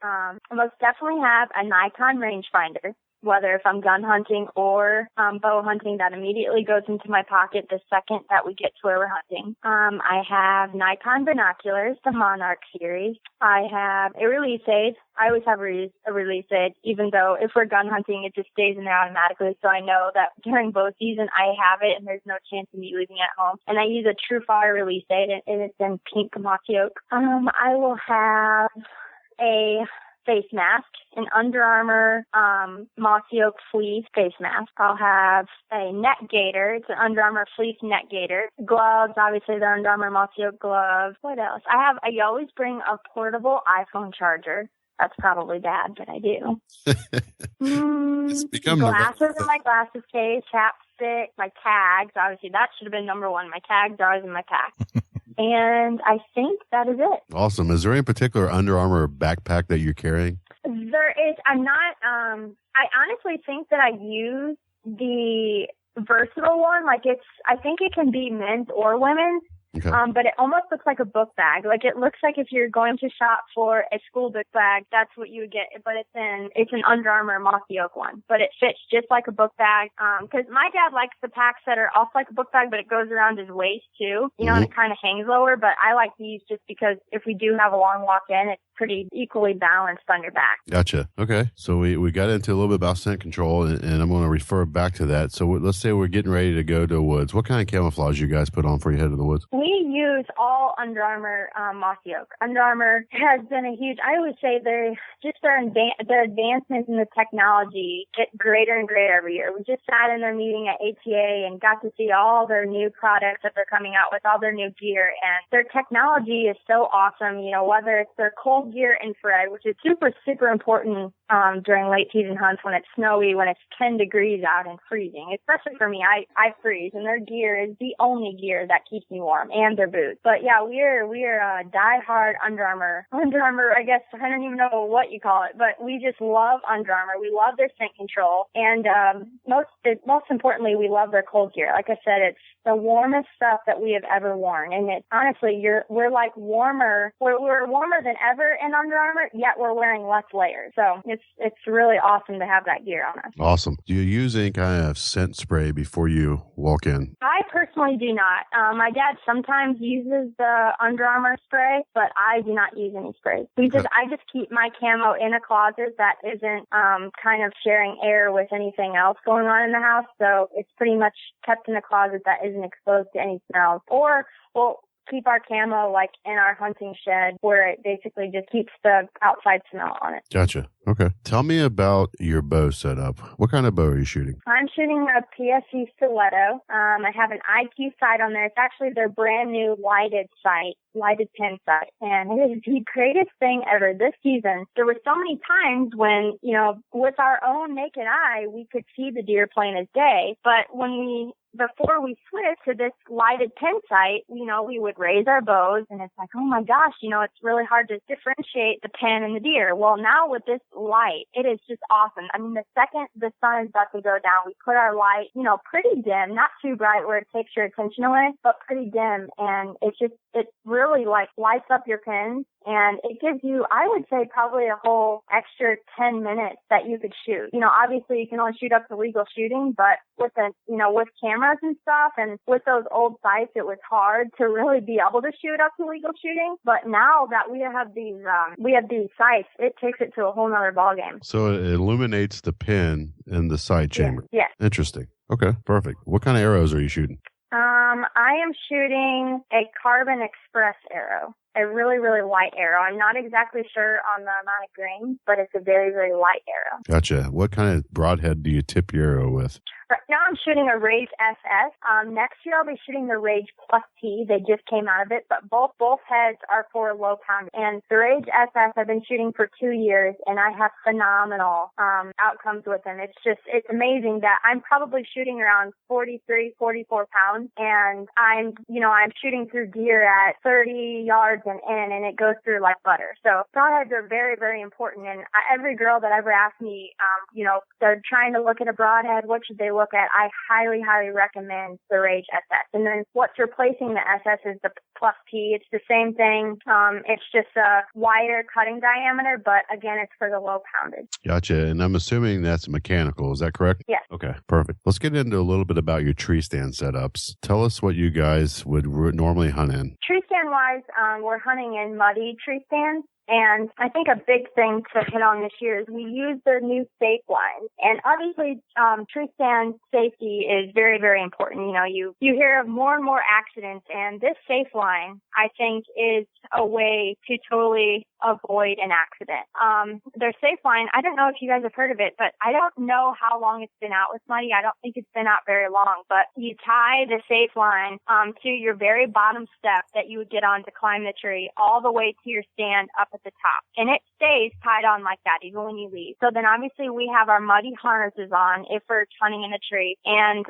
most definitely have a Nikon rangefinder. whether if I'm gun hunting or bow hunting, that immediately goes into my pocket the second that we get to where we're hunting. I have Nikon binoculars, the Monarch series. I have a release aid. I always have a release aid, even though if we're gun hunting, it just stays in there automatically. So I know that during bow season, I have it, and there's no chance of me leaving it at home. And I use a TrueFire release aid, and it's in pink mossy oak. I will have a face mask, an Under Armour mossy oak fleece face mask. I'll have a net gaiter. It's an Under Armour fleece net gaiter. Gloves, obviously the Under Armour mossy oak gloves. What else? I always bring a portable iPhone charger. That's probably bad, but I do. It's become glasses in my glasses case, chapstick, my tags. Obviously, that should have been number one. My tags are always in my pack. And I think that is it. Awesome. Is there any particular Under Armour backpack that you're carrying? There is. I'm not, I honestly think that I use the versatile one. I think it can be men's or women's. Okay. But it almost looks like a book bag. Like, it looks like if you're going to shop for a school book bag, that's what you would get. But it's an Under Armour mossy oak one. But it fits just like a book bag. Because my dad likes the packs that are also like a book bag, but it goes around his waist too. You know, and it kind of hangs lower. But I like these just because if we do have a long walk in, it's pretty equally balanced on your back. Gotcha. Okay. So we got into a little bit about scent control, and I'm going to refer back to that. So let's say we're getting ready to go to the woods. What kind of camouflage you guys put on for you head to the woods? We use all Under Armour mossy oak. Under Armour has been a huge, I always say their advancements in the technology get greater and greater every year. We just sat in their meeting at ATA and got to see all their new products that they're coming out with, all their new gear, and their technology is so awesome, you know, whether it's their cold gear infrared, which is super, super important during late season hunts when it's snowy, when it's 10 degrees out and freezing. Especially for me, I freeze, and their gear is the only gear that keeps me warm, and their boots. But yeah, we are die-hard Under Armour. Under Armour, I guess, I don't even know what you call it, but we just love Under Armour. We love their scent control, and most importantly, we love their cold gear. Like I said, it's the warmest stuff that we have ever worn, and it honestly, we're like warmer. We're warmer than ever in Under Armour, yet we're wearing less layers. So it's really awesome to have that gear on us. Awesome. Do you use any kind of scent spray before you walk in? I personally do not. My dad sometimes uses the Under Armour spray, but I do not use any sprays. I just keep my camo in a closet that isn't kind of sharing air with anything else going on in the house. So it's pretty much kept in a closet that isn't exposed to any smells. Or we'll keep our camo like in our hunting shed where it basically just keeps the outside smell on it. Gotcha. Okay. Tell me about your bow setup. What kind of bow are you shooting? I'm shooting a PSE Stiletto. I have an IQ sight on there. It's actually their brand new lighted pin sight. And it is the greatest thing ever. This season, there were so many times when, you know, with our own naked eye, we could see the deer plain as day. But before we switched to this lighted pin sight, you know, we would raise our bows and it's like, oh my gosh, you know, it's really hard to differentiate the pin and the deer. Well, now with this light, it is just awesome. I mean, the second the sun is about to go down, we put our light, you know, pretty dim, not too bright where it takes your attention away, but pretty dim. And it really like lights up your pins. And it gives you, I would say, probably a whole extra 10 minutes that you could shoot. You know, obviously you can only shoot up to legal shooting, but with cameras and stuff and with those old sights, it was hard to really be able to shoot up to legal shooting. But now that we have these sights, it takes it to a whole nother ballgame. So it illuminates the pin in the sight chamber. Yeah. Interesting. Okay, perfect. What kind of arrows are you shooting? I am shooting a Carbon Express arrow. A really, really light arrow. I'm not exactly sure on the amount of grain, but it's a very, very light arrow. Gotcha. What kind of broadhead do you tip your arrow with? Right now I'm shooting a Rage SS. Next year I'll be shooting the Rage Plus T. They just came out of it, but both heads are for low pound. And the Rage SS I've been shooting for 2 years, and I have phenomenal outcomes with them. It's amazing that I'm probably shooting around 43, 44 pounds, and I'm shooting through deer at 30 yards and it goes through like butter. So broadheads are very, very important. And every girl that ever asked me, they're trying to look at a broadhead, what should they look at? I highly, highly recommend the Rage SS. And then what's replacing the SS is the plus P. It's the same thing. It's just a wider cutting diameter, but again, it's for the low poundage. Gotcha. And I'm assuming that's mechanical. Is that correct? Yes. Okay, perfect. Let's get into a little bit about your tree stand setups. Tell us what you guys would normally hunt in. Tree stand wise, we're hunting in muddy tree stands. And I think a big thing to hit on this year is we use their new safe lines. And obviously, tree stand safety is very, very important. You know, you hear of more and more accidents, and this safe line, I think, is a way to totally avoid an accident. Their safe line, I don't know if you guys have heard of it, but I don't know how long it's been out with Muddy. I don't think it's been out very long, but you tie the safe line to your very bottom step that you would get on to climb the tree all the way to your stand up at the top. And it stays tied on like that even when you leave. So then obviously we have our Muddy harnesses on if we're hunting in the tree, and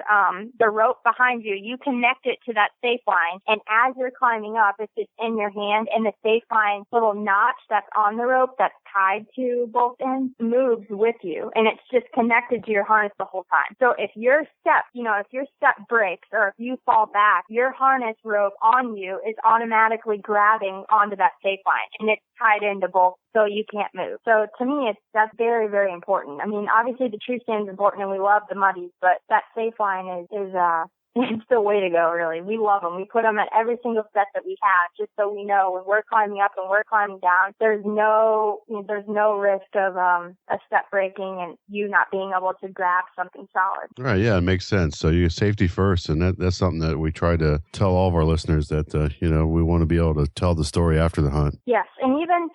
the rope behind you, you connect it to that safe line, and as you're climbing up, it's just in your hand, and the safe line little notch that's on the rope that's tied to both ends moves with you, and it's just connected to your harness the whole time. So if your step, if your step breaks or if you fall back, your harness rope on you is automatically grabbing onto that safe line, and it's tied into both, so you can't move. So to me, that's very, very important. I mean, obviously the tree stand is important, and we love the Muddies, but that safe line is it's the way to go, really. We love them. We put them at every single step that we have, just so we know when we're climbing up and we're climbing down, there's no risk of a step breaking and you not being able to grab something solid. All right, yeah, it makes sense. So you safety first, and that's something that we try to tell all of our listeners that we want to be able to tell the story after the hunt. Yes, and even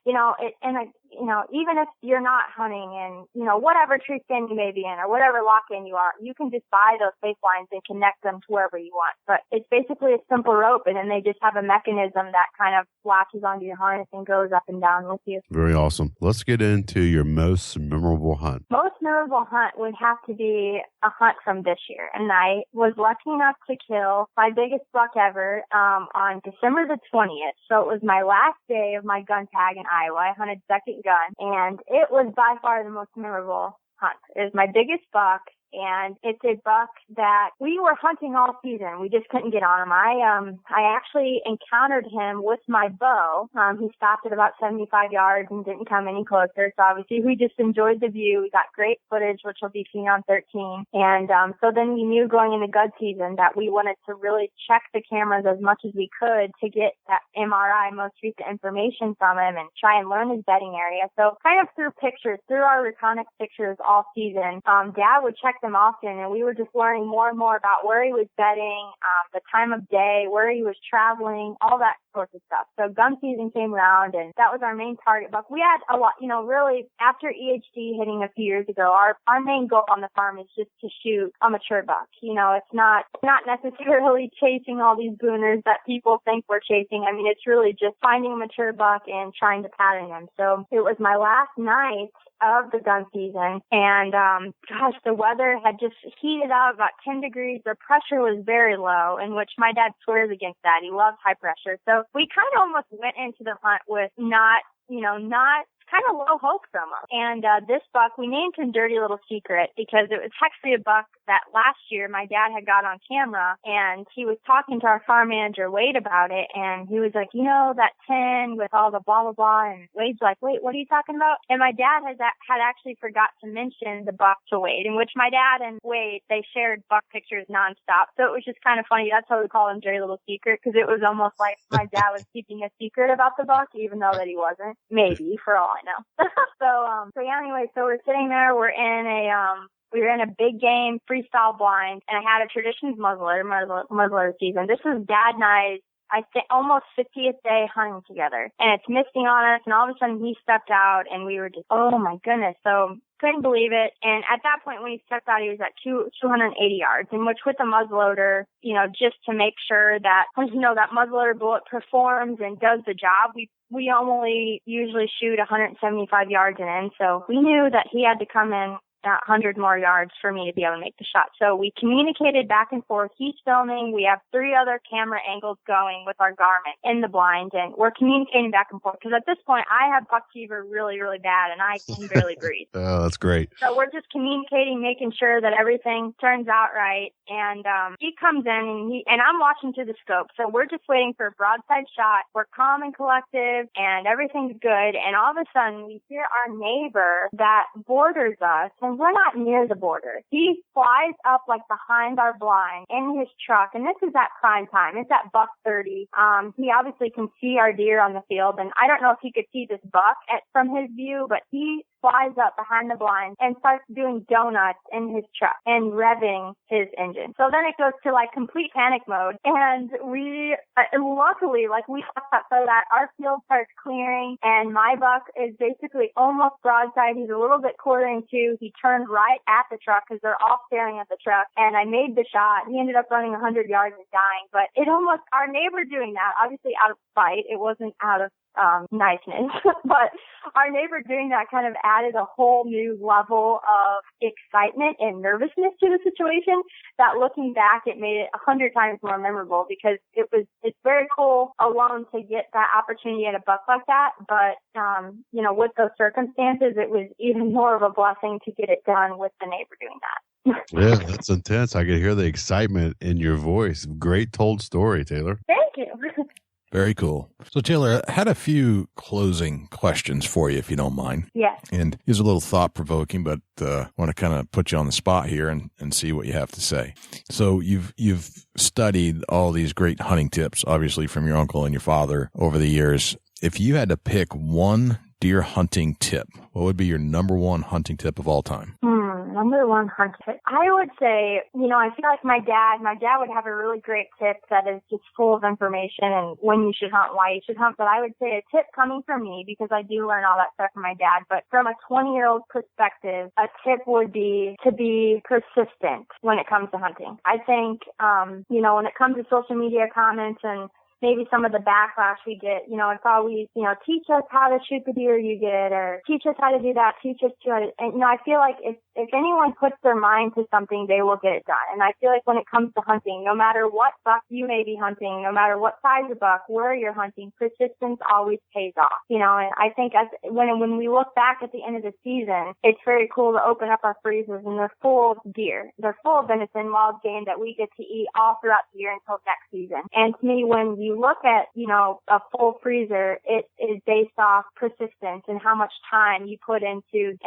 even if you're not hunting in, whatever tree stand you may be in or whatever lock-in you are, you can just buy those safe lines and connect them to wherever you want. But it's basically a simple rope, and then they just have a mechanism that kind of latches onto your harness and goes up and down with you. Very awesome. Let's get into your most memorable hunt. Most memorable hunt would have to be a hunt from this year. And I was lucky enough to kill my biggest buck ever on December the 20th. So it was my last day of my gun tag in Iowa. I hunted second gun, and it was by far the most memorable hunt. It was my biggest buck, and it's a buck that we were hunting all season. We just couldn't get on him. I actually encountered him with my bow. He stopped at about 75 yards and didn't come any closer. So obviously we just enjoyed the view. We got great footage, which will be seen on 13. And so then we knew going into gun season that we wanted to really check the cameras as much as we could to get that MRI, most recent information from him, and try and learn his bedding area. So kind of through our reconic pictures all season, Dad would check them often, and we were just learning more and more about where he was bedding, the time of day, where he was traveling, all that sorts of stuff. So gun season came around, and that was our main target buck. We had a lot, really after EHD hitting a few years ago, our main goal on the farm is just to shoot a mature buck. It's not necessarily chasing all these booners that people think we're chasing. I mean, it's really just finding a mature buck and trying to pattern him. So it was my last night of the gun season, and the weather had just heated up about 10 degrees. The pressure was very low, in which my dad swears against that. He loves high pressure. So we kind of almost went into the hunt with not kind of low hope from him. And this buck, we named him Dirty Little Secret because it was actually a buck that last year my dad had got on camera, and he was talking to our farm manager, Wade, about it, and he was like, that 10 with all the blah, blah, blah, and Wade's like, wait, what are you talking about? And my dad had actually forgot to mention the buck to Wade, in which my dad and Wade, they shared buck pictures nonstop. So it was just kind of funny. That's why we call him Dirty Little Secret, because it was almost like my dad was keeping a secret about the buck, even though that he wasn't. Maybe, for all I know. So we're sitting there, we were in a big game freestyle blind, and I had a Traditions muzzleloader season. This was Dad and I think almost 50th day hunting together, and it's misting on us, and all of a sudden he stepped out, and we were just, oh my goodness. So couldn't believe it. And at that point when he stepped out, he was at 280 yards, in which with the muzzleloader, just to make sure that, that muzzleloader bullet performs and does the job, we only usually shoot 175 yards and in. So we knew that he had to come in 100 more yards for me to be able to make the shot. So we communicated back and forth. He's filming. We have 3 other camera angles going with our Garmin in the blind, and we're communicating back and forth because at this point I have buck fever really, really bad, and I can barely breathe. Oh, that's great. So we're just communicating, making sure that everything turns out right. And he comes in, and I'm watching through the scope. So we're just waiting for a broadside shot. We're calm and collective, and everything's good. And all of a sudden, we hear our neighbor that borders us, and we're not near the border. He flies up like behind our blind in his truck, and this is at prime time. It's at buck 30. He obviously can see our deer on the field, and I don't know if he could see this buck from his view, but he flies up behind the blind and starts doing donuts in his truck and revving his engine. So then it goes to like complete panic mode, and we luckily we thought so that our field starts clearing, and my buck is basically almost broadside. He's a little bit quartering to. He turned right at the truck because they're all staring at the truck, and I made the shot. He ended up running 100 yards and dying, but it almost, our neighbor doing that, obviously out of spite, it wasn't out of niceness, but our neighbor doing that kind of added a whole new level of excitement and nervousness to the situation that, looking back, it made it 100 times more memorable because it's very cool alone to get that opportunity at a buck like that, but with those circumstances, it was even more of a blessing to get it done with the neighbor doing that. Yeah, that's intense. I could hear the excitement in your voice. Great told story, Taylor. Thank you. Very cool. So, Taylor, I had a few closing questions for you, if you don't mind. Yes. And these are a little thought-provoking, but I want to kind of put you on the spot here and see what you have to say. So you've studied all these great hunting tips, obviously, from your uncle and your father over the years. If you had to pick one deer hunting tip, what would be your number one hunting tip of all time? Number one hunting tip. I would say, I feel like my dad would have a really great tip that is just full of information and when you should hunt, why you should hunt. But I would say a tip coming from me, because I do learn all that stuff from my dad, but from a 20-year-old perspective, a tip would be to be persistent when it comes to hunting. I think, when it comes to social media comments and maybe some of the backlash we get, it's always, teach us how to shoot the deer you get, or teach us how to do that, teach us how to, and, I feel like if anyone puts their mind to something, they will get it done. And I feel like when it comes to hunting, no matter what buck you may be hunting, no matter what size of buck, where you're hunting, persistence always pays off, and I think when we look back at the end of the season, it's very cool to open up our freezers and they're full of deer. They're full of venison, wild game that we get to eat all throughout the year until next season. And to me, when you look at, a full freezer, it is based off persistence and how much time you put into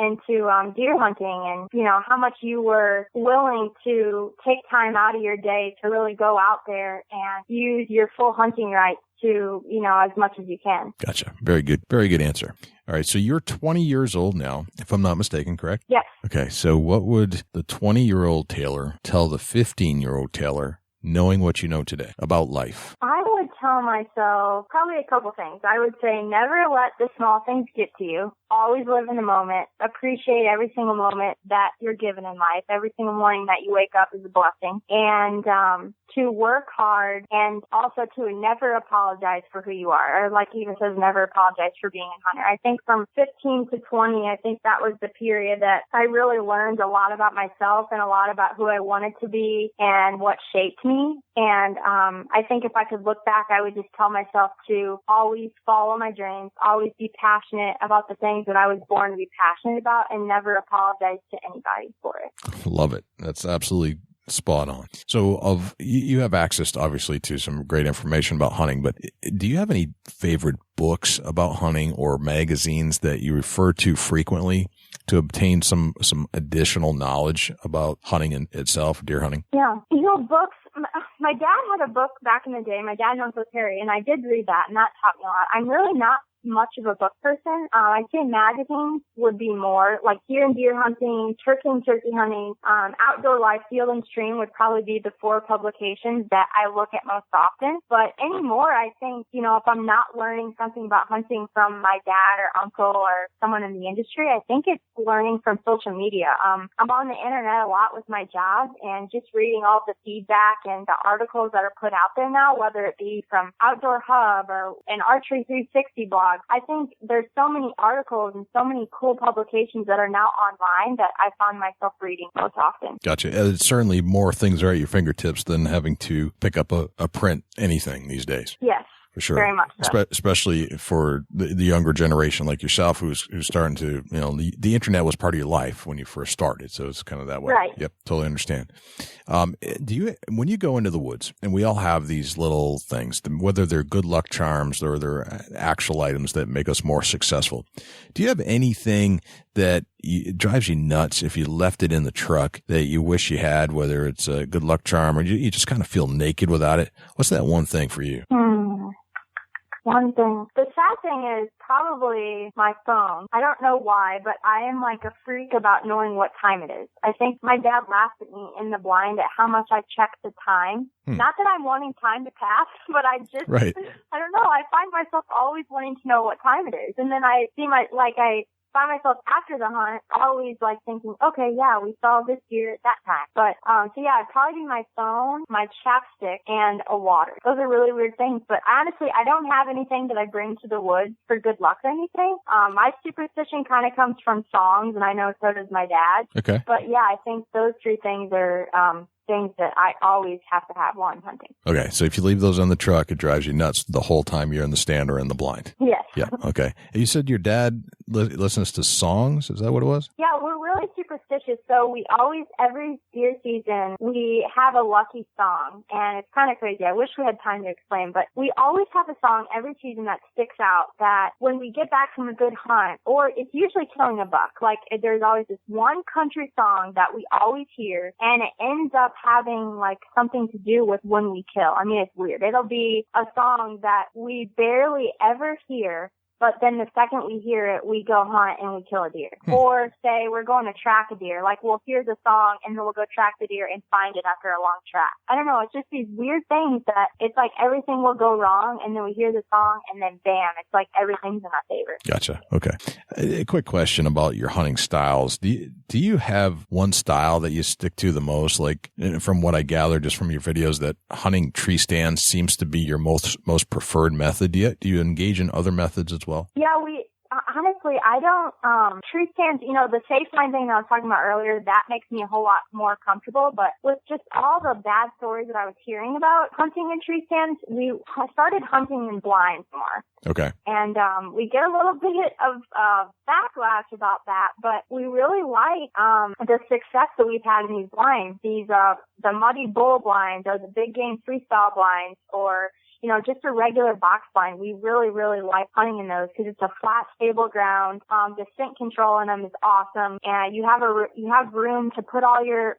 deer hunting, and, how much you were willing to take time out of your day to really go out there and use your full hunting rights to, as much as you can. Gotcha. Very good. Very good answer. All right. So you're 20 years old now, if I'm not mistaken, correct? Yes. Okay. So what would the 20-year-old Taylor tell the 15-year-old Taylor, knowing what you know today about life? I would tell myself probably a couple things. I would say never let the small things get to you. Always live in the moment. Appreciate every single moment that you're given in life. Every single morning that you wake up is a blessing. And to work hard, and also to never apologize for who you are. Or like Eva says, never apologize for being a hunter. I think from 15 to 20, I think that was the period that I really learned a lot about myself and a lot about who I wanted to be and what shaped me. And I think if I could look back, I would just tell myself to always follow my dreams, always be passionate about the things that I was born to be passionate about, and never apologize to anybody for it. Love it. That's absolutely spot on. So you have access, obviously, to some great information about hunting, but do you have any favorite books about hunting or magazines that you refer to frequently to obtain some additional knowledge about hunting in itself, deer hunting? Yeah. Books. My dad had a book back in the day, my dad and Uncle Terry, and I did read that, and that taught me a lot. I'm really not much of a book person. I'd say magazines would be more like Deer and Deer Hunting, Turkey and Turkey Hunting, Outdoor Life, Field and Stream would probably be the 4 publications that I look at most often. But anymore, I think, if I'm not learning something about hunting from my dad or uncle or someone in the industry, I think it's learning from social media. I'm on the internet a lot with my job, and just reading all the feedback and the articles that are put out there now, whether it be from Outdoor Hub or an Archery 360 blog, blog. I think there's so many articles and so many cool publications that are now online that I find myself reading most often. Gotcha. It's certainly more things are at your fingertips than having to pick up a print anything these days. Yes. For sure. Very much so. Especially for the younger generation like yourself who's starting to, the internet was part of your life when you first started. So it's kind of that way. Right. Yep. Totally understand. When you go into the woods, and we all have these little things, whether they're good luck charms or they're actual items that make us more successful, do you have anything that it drives you nuts if you left it in the truck that you wish you had, whether it's a good luck charm or you just kind of feel naked without it? What's that one thing for you? One thing. The sad thing is probably my phone. I don't know why, but I am like a freak about knowing what time it is. I think my dad laughed at me in the blind at how much I check the time. Not that I'm wanting time to pass, but I just, right. I don't know. I find myself always wanting to know what time it is. And then I see I find myself after the hunt always like thinking, okay, yeah, we saw this deer at that time. But, so yeah, it'd probably be my phone, my chapstick, and a water. Those are really weird things. But honestly, I don't have anything that I bring to the woods for good luck or anything. My superstition kind of comes from songs, and I know so does my dad. Okay. But yeah, I think those three things are, things that I always have to have while I'm hunting. Okay. So if you leave those on the truck, it drives you nuts the whole time you're in the stand or in the blind. Yes. Yeah. Okay. You said your dad listens to songs. Is that what it was? Yeah, we're really superstitious. So we always, every deer season, we have a lucky song. And it's kind of crazy. I wish we had time to explain, but we always have a song every season that sticks out that when we get back from a good hunt, or it's usually killing a buck, like there's always this one country song that we always hear, and it ends up having like something to do with when we kill. I mean, it's weird. It'll be a song that we barely ever hear, but then the second we hear it, we go hunt and we kill a deer. Or say we're going to track a deer. Like we'll hear the song and then we'll go track the deer and find it after a long track. I don't know. It's just these weird things that it's like everything will go wrong and then we hear the song and then bam, it's like everything's in our favor. Gotcha. Okay. A quick question about your hunting styles. Do you have one style that you stick to the most? Like from what I gather just from your videos, that hunting tree stands seems to be your most preferred method. Do you engage in other methods as well? Yeah, honestly, I don't, tree stands, the safe line thing that I was talking about earlier, that makes me a whole lot more comfortable, but with just all the bad stories that I was hearing about hunting in tree stands, we started hunting in blinds more. Okay. And, we get a little bit of, backlash about that, but we really like, the success that we've had in these blinds, the muddy bull blinds or the big game freestyle blinds or, just a regular box blind. We really, really like hunting in those because it's a flat, stable ground. The scent control in them is awesome, and you have room to put all your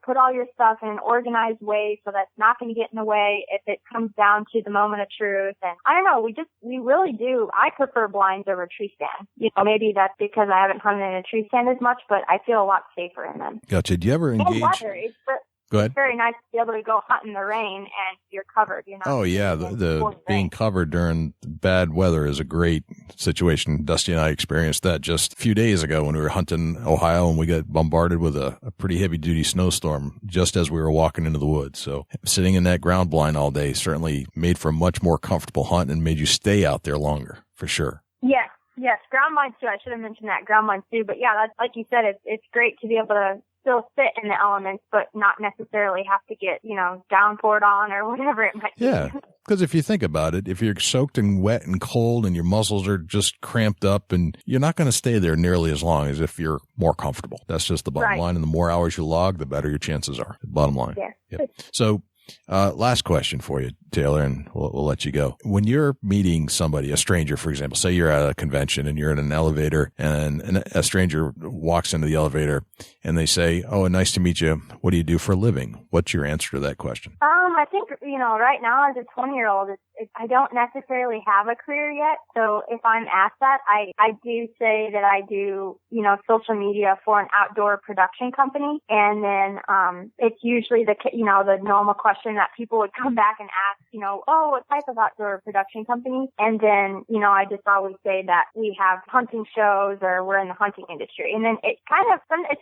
stuff in an organized way so that's not going to get in the way if it comes down to the moment of truth. And I don't know, we really do. I prefer blinds over tree stands. Maybe that's because I haven't hunted in a tree stand as much, but I feel a lot safer in them. Gotcha. Do you ever engage? Go ahead. It's very nice to be able to go hunt in the rain and you're covered, Oh, yeah. The being covered during bad weather is a great situation. Dusty and I experienced that just a few days ago when we were hunting Ohio and we got bombarded with a pretty heavy duty snowstorm just as we were walking into the woods. So sitting in that ground blind all day certainly made for a much more comfortable hunt and made you stay out there longer, for sure. Yes. Ground blinds too. I should have mentioned that. Ground blinds too. But yeah, that's, like you said, it's great to be able to still sit in the elements, but not necessarily have to get, downpoured on or whatever it might be. Yeah. Because if you think about it, if you're soaked and wet and cold and your muscles are just cramped up, and you're not going to stay there nearly as long as if you're more comfortable. That's just the bottom line. And the more hours you log, the better your chances are. Bottom line. Yeah. Yep. So, last question for you, Taylor, and we'll let you go. When you're meeting somebody, a stranger, for example, say you're at a convention and you're in an elevator and a stranger walks into the elevator and they say, "Oh, nice to meet you. What do you do for a living?" What's your answer to that question? I think, right now as a 20-year-old, I don't necessarily have a career yet. So if I'm asked that, I do say that I do, social media for an outdoor production company. And then, it's usually the normal question that people would come back and ask, oh, what type of outdoor production company? And then, I just always say that we have hunting shows or we're in the hunting industry. And then it's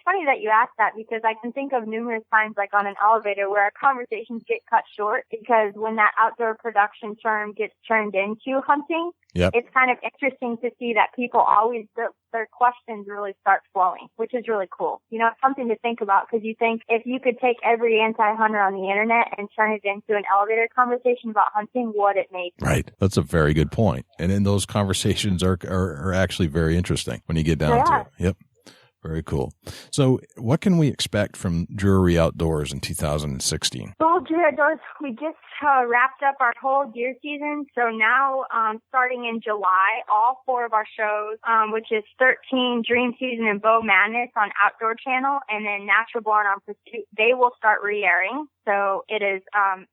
funny that you asked that because I can think of numerous times like on an elevator where our conversations get cut short because when that outdoor production term gets turned into hunting, Yep. It's kind of interesting to see that people always, their questions really start flowing, which is really cool. You know, it's something to think about, because you think if you could take every anti-hunter on the internet and turn it into an elevator conversation about hunting, what it made. Right. That's a very good point. And then those conversations are actually very interesting when you get down to it. Yep. Very cool. So what can we expect from Drury Outdoors in 2016? Well, Drury Outdoors, we just wrapped up our whole deer season. So now, starting in July, all 4 of our shows, which is 13 Dream Season and Bow Madness on Outdoor Channel, and then Natural Born on Pursuit, they will start re-airing. So it is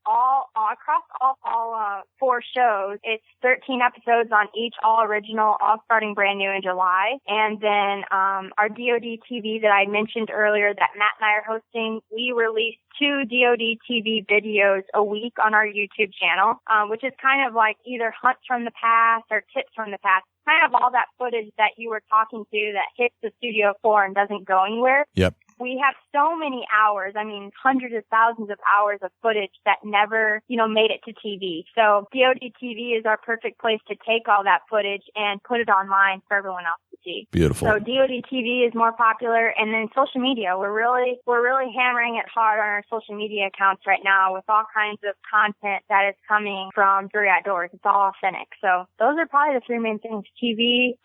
all across all 4 shows. It's 13 episodes on each, all original, all starting brand new in July. And then our DoD TV that I mentioned earlier that Matt and I are hosting, we release 2 DoD TV videos a week on our YouTube channel, which is kind of like either hunts from the past or tips from the past. Kind of all that footage that you were talking to that hits the studio floor and doesn't go anywhere. Yep. We have so many hours, I mean, hundreds of thousands of hours of footage that never, made it to TV. So DoD TV is our perfect place to take all that footage and put it online for everyone else to see. Beautiful. So DoD TV is more popular, and then social media. We're really hammering it hard on our social media accounts right now with all kinds of content that is coming from Drury Outdoors. It's all authentic. So those are probably the 3 main things: TV,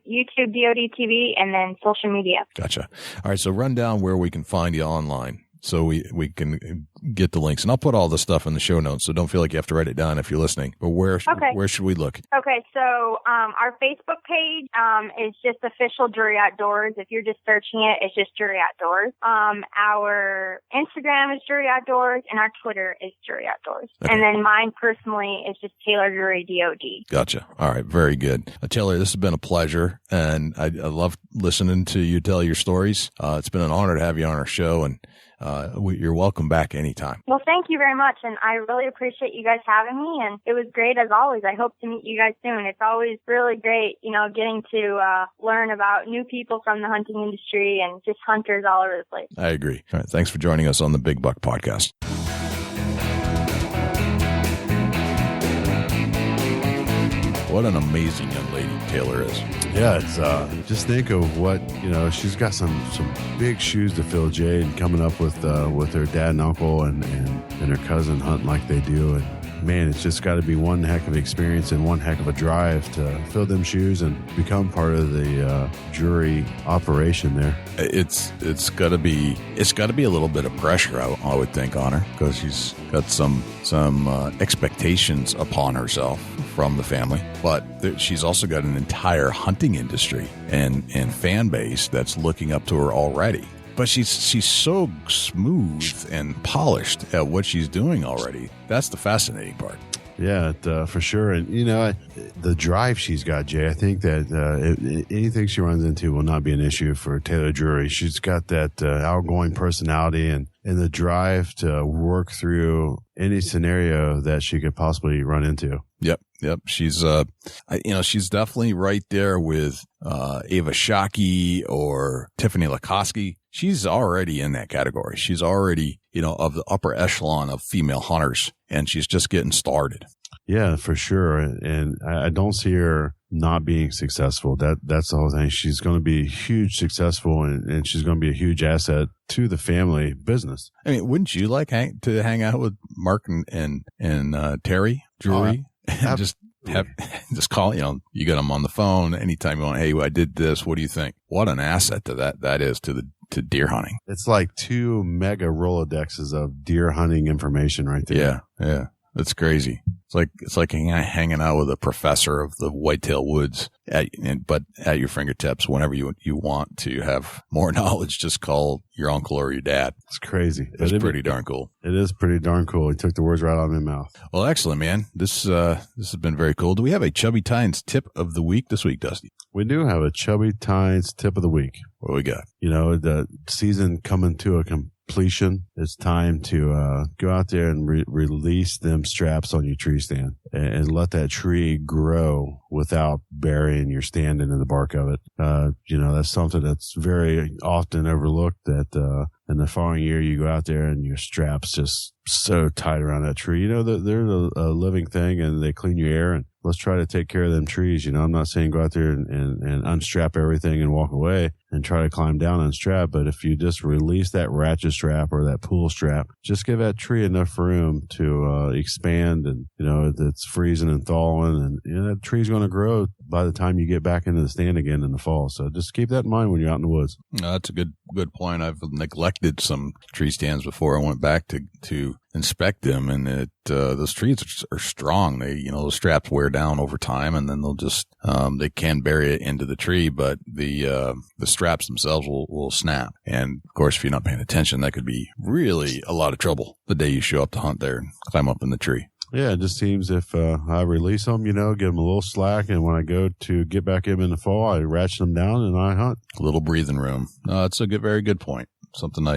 YouTube, DoD TV, and then social media. Gotcha. All right. So run down where we can find you online so we can get the links. And I'll put all the stuff in the show notes, so don't feel like you have to write it down if you're listening. But where should we look? Okay, so our Facebook page is just official Drury Outdoors. If you're just searching it, it's just Drury Outdoors. Our Instagram is Drury Outdoors, and our Twitter is Drury Outdoors. Okay. And then mine personally is just Taylor Drury DOD. Gotcha. All right, very good. Taylor, this has been a pleasure, and I love listening to you tell your stories. It's been an honor to have you on our show, and you're welcome back anytime. Well, thank you very much, and I really appreciate you guys having me, and it was great as always. I hope to meet you guys soon. It's always really great, getting to learn about new people from the hunting industry and just hunters all over the place. I agree. All right, thanks for joining us on the Big Buck Podcast. What an amazing young lady Taylor is. Yeah, it's just think of what, she's got some big shoes to fill, Jay, and coming up with her dad and uncle and her cousin hunting like they do. And man, it's just got to be one heck of an experience and one heck of a drive to fill them shoes and become part of the Drury operation there. It's got to be a little bit of pressure, I would think, on her, because she's got some expectations upon herself from the family, but she's also got an entire hunting industry and fan base that's looking up to her already. But she's so smooth and polished at what she's doing already. That's the fascinating part. Yeah, for sure. And, the drive she's got, Jay, I think that anything she runs into will not be an issue for Taylor Drury. She's got that outgoing personality and the drive to work through any scenario that she could possibly run into. Yep. She's, she's definitely right there with Ava Shockey or Tiffany Lakoski. She's already in that category. She's already, of the upper echelon of female hunters, and she's just getting started. Yeah, for sure. And I don't see her not being successful. That's the whole thing. She's going to be huge successful, and she's going to be a huge asset to the family business. I mean, wouldn't you like to hang out with Mark and Terry Drury? Just call, you get them on the phone anytime you want. Hey, I did this. What do you think? What an asset to that is to deer hunting. It's like 2 mega Rolodexes of deer hunting information right there. Yeah. That's crazy. It's like hanging out with a professor of the whitetail woods, but at your fingertips whenever you want to have more knowledge. Just call your uncle or your dad. It's crazy. It's pretty darn cool. It is pretty darn cool. He took the words right out of my mouth. Well, excellent, man. This has been very cool. Do we have a Chubby Tines tip of the week this week, Dusty? We do have a Chubby Tines tip of the week. What do we got? The season coming to a completion. It's time to go out there and release them straps on your tree stand and let that tree grow without burying your stand into the bark of it. That's something that's very often overlooked, that in the following year you go out there and your straps just so tight around that tree. They're a living thing, and they clean your air, and let's try to take care of them trees. I'm not saying go out there and unstrap everything and walk away and try to climb down unstrap. But if you just release that ratchet strap or that pull strap, just give that tree enough room to expand. And, it's freezing and thawing, and that tree's going to grow by the time you get back into the stand again in the fall. So just keep that in mind when you're out in the woods. That's a good point. I've neglected some tree stands before I went back to inspect them, and those trees are strong. They, those straps wear down over time, and then they'll just they can bury it into the tree, but the straps themselves will snap. And of course, if you're not paying attention, that could be really a lot of trouble the day you show up to hunt there and climb up in the tree. Yeah, it just seems if I release them, give them a little slack, and when I go to get back in the fall, I ratchet them down and I hunt. A little breathing room. That's a very good point. Something I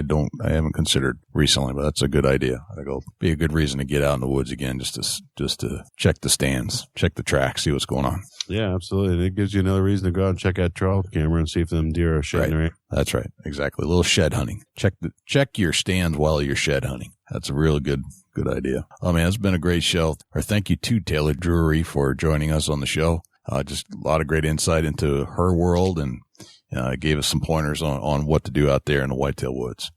haven't considered recently, but that's a good idea. I think it'll be a good reason to get out in the woods again, just to check the stands, check the track, see what's going on. Yeah, absolutely. And it gives you another reason to go out and check that trail camera and see if them deer are shedding. Right. That's right. Exactly. A little shed hunting. Check your stands while you're shed hunting. That's a real good idea. Oh man, it's been a great show. Or thank you to Taylor Drury for joining us on the show. Just a lot of great insight into her world, and gave us some pointers on what to do out there in the whitetail woods.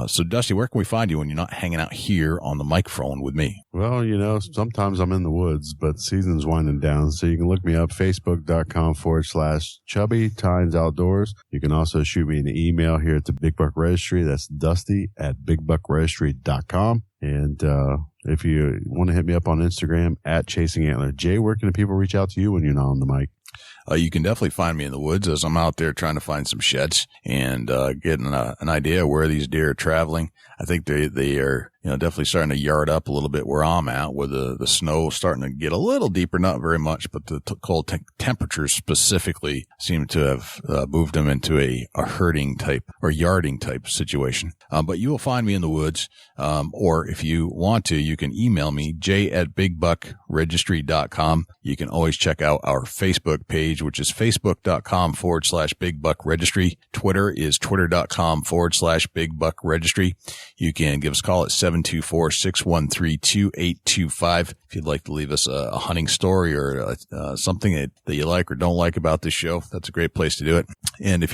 So Dusty, where can we find you when you're not hanging out here on the microphone with me? Well, sometimes I'm in the woods, but the season's winding down. So you can look me up, facebook.com/Chubby Tines Outdoors. You can also shoot me an email here at the Big Buck Registry. That's dusty@bigbuckregistry.com. And, if you want to hit me up on Instagram @ChasingAntler. Jay, where can the people reach out to you when you're not on the mic? You can definitely find me in the woods as I'm out there trying to find some sheds and getting an idea where these deer are traveling. I think they are definitely starting to yard up a little bit where I'm at, where the snow starting to get a little deeper, not very much, but the cold temperatures specifically seem to have moved them into a herding type or yarding type situation. But you will find me in the woods, or if you want to, you can email me, jay@bigbuckregistry.com. You can always check out our Facebook page, which is facebook.com/bigbuckregistry. Twitter is twitter.com/bigbuckregistry. You can give us a call at 724-613-2825 if you'd like to leave us a hunting story or something that you like or don't like about this show. That's a great place to do it. And if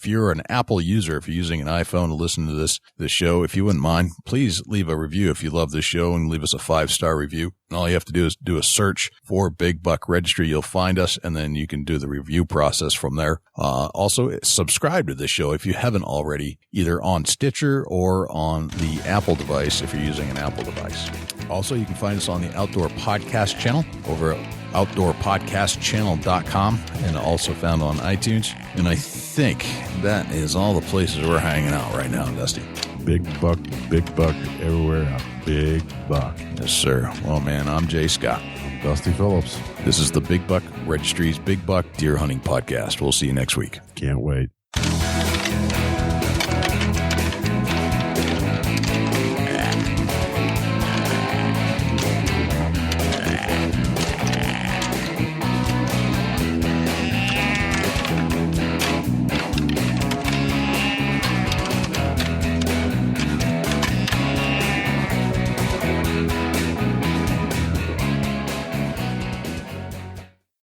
you're an Apple user, if you're using an iPhone to listen to this show, if you wouldn't mind, please leave a review if you love this show and leave us a 5-star review. And all you have to do is do a search for Big Buck Registry. You'll find us, and then you can do the review process from there. Also, subscribe to this show if you haven't already, either on Stitcher or on the Apple device if you're using an Apple device. Also, you can find us on the Outdoor Podcast channel over at outdoorpodcastchannel.com, and also found on iTunes. And I think that is all the places we're hanging out right now, Dusty. Big buck everywhere out. Big buck. Yes, sir. Well, man, I'm Jay Scott. I'm Dusty Phillips. This is the Big Buck Registry's Big Buck Deer Hunting Podcast. We'll see you next week. Can't wait.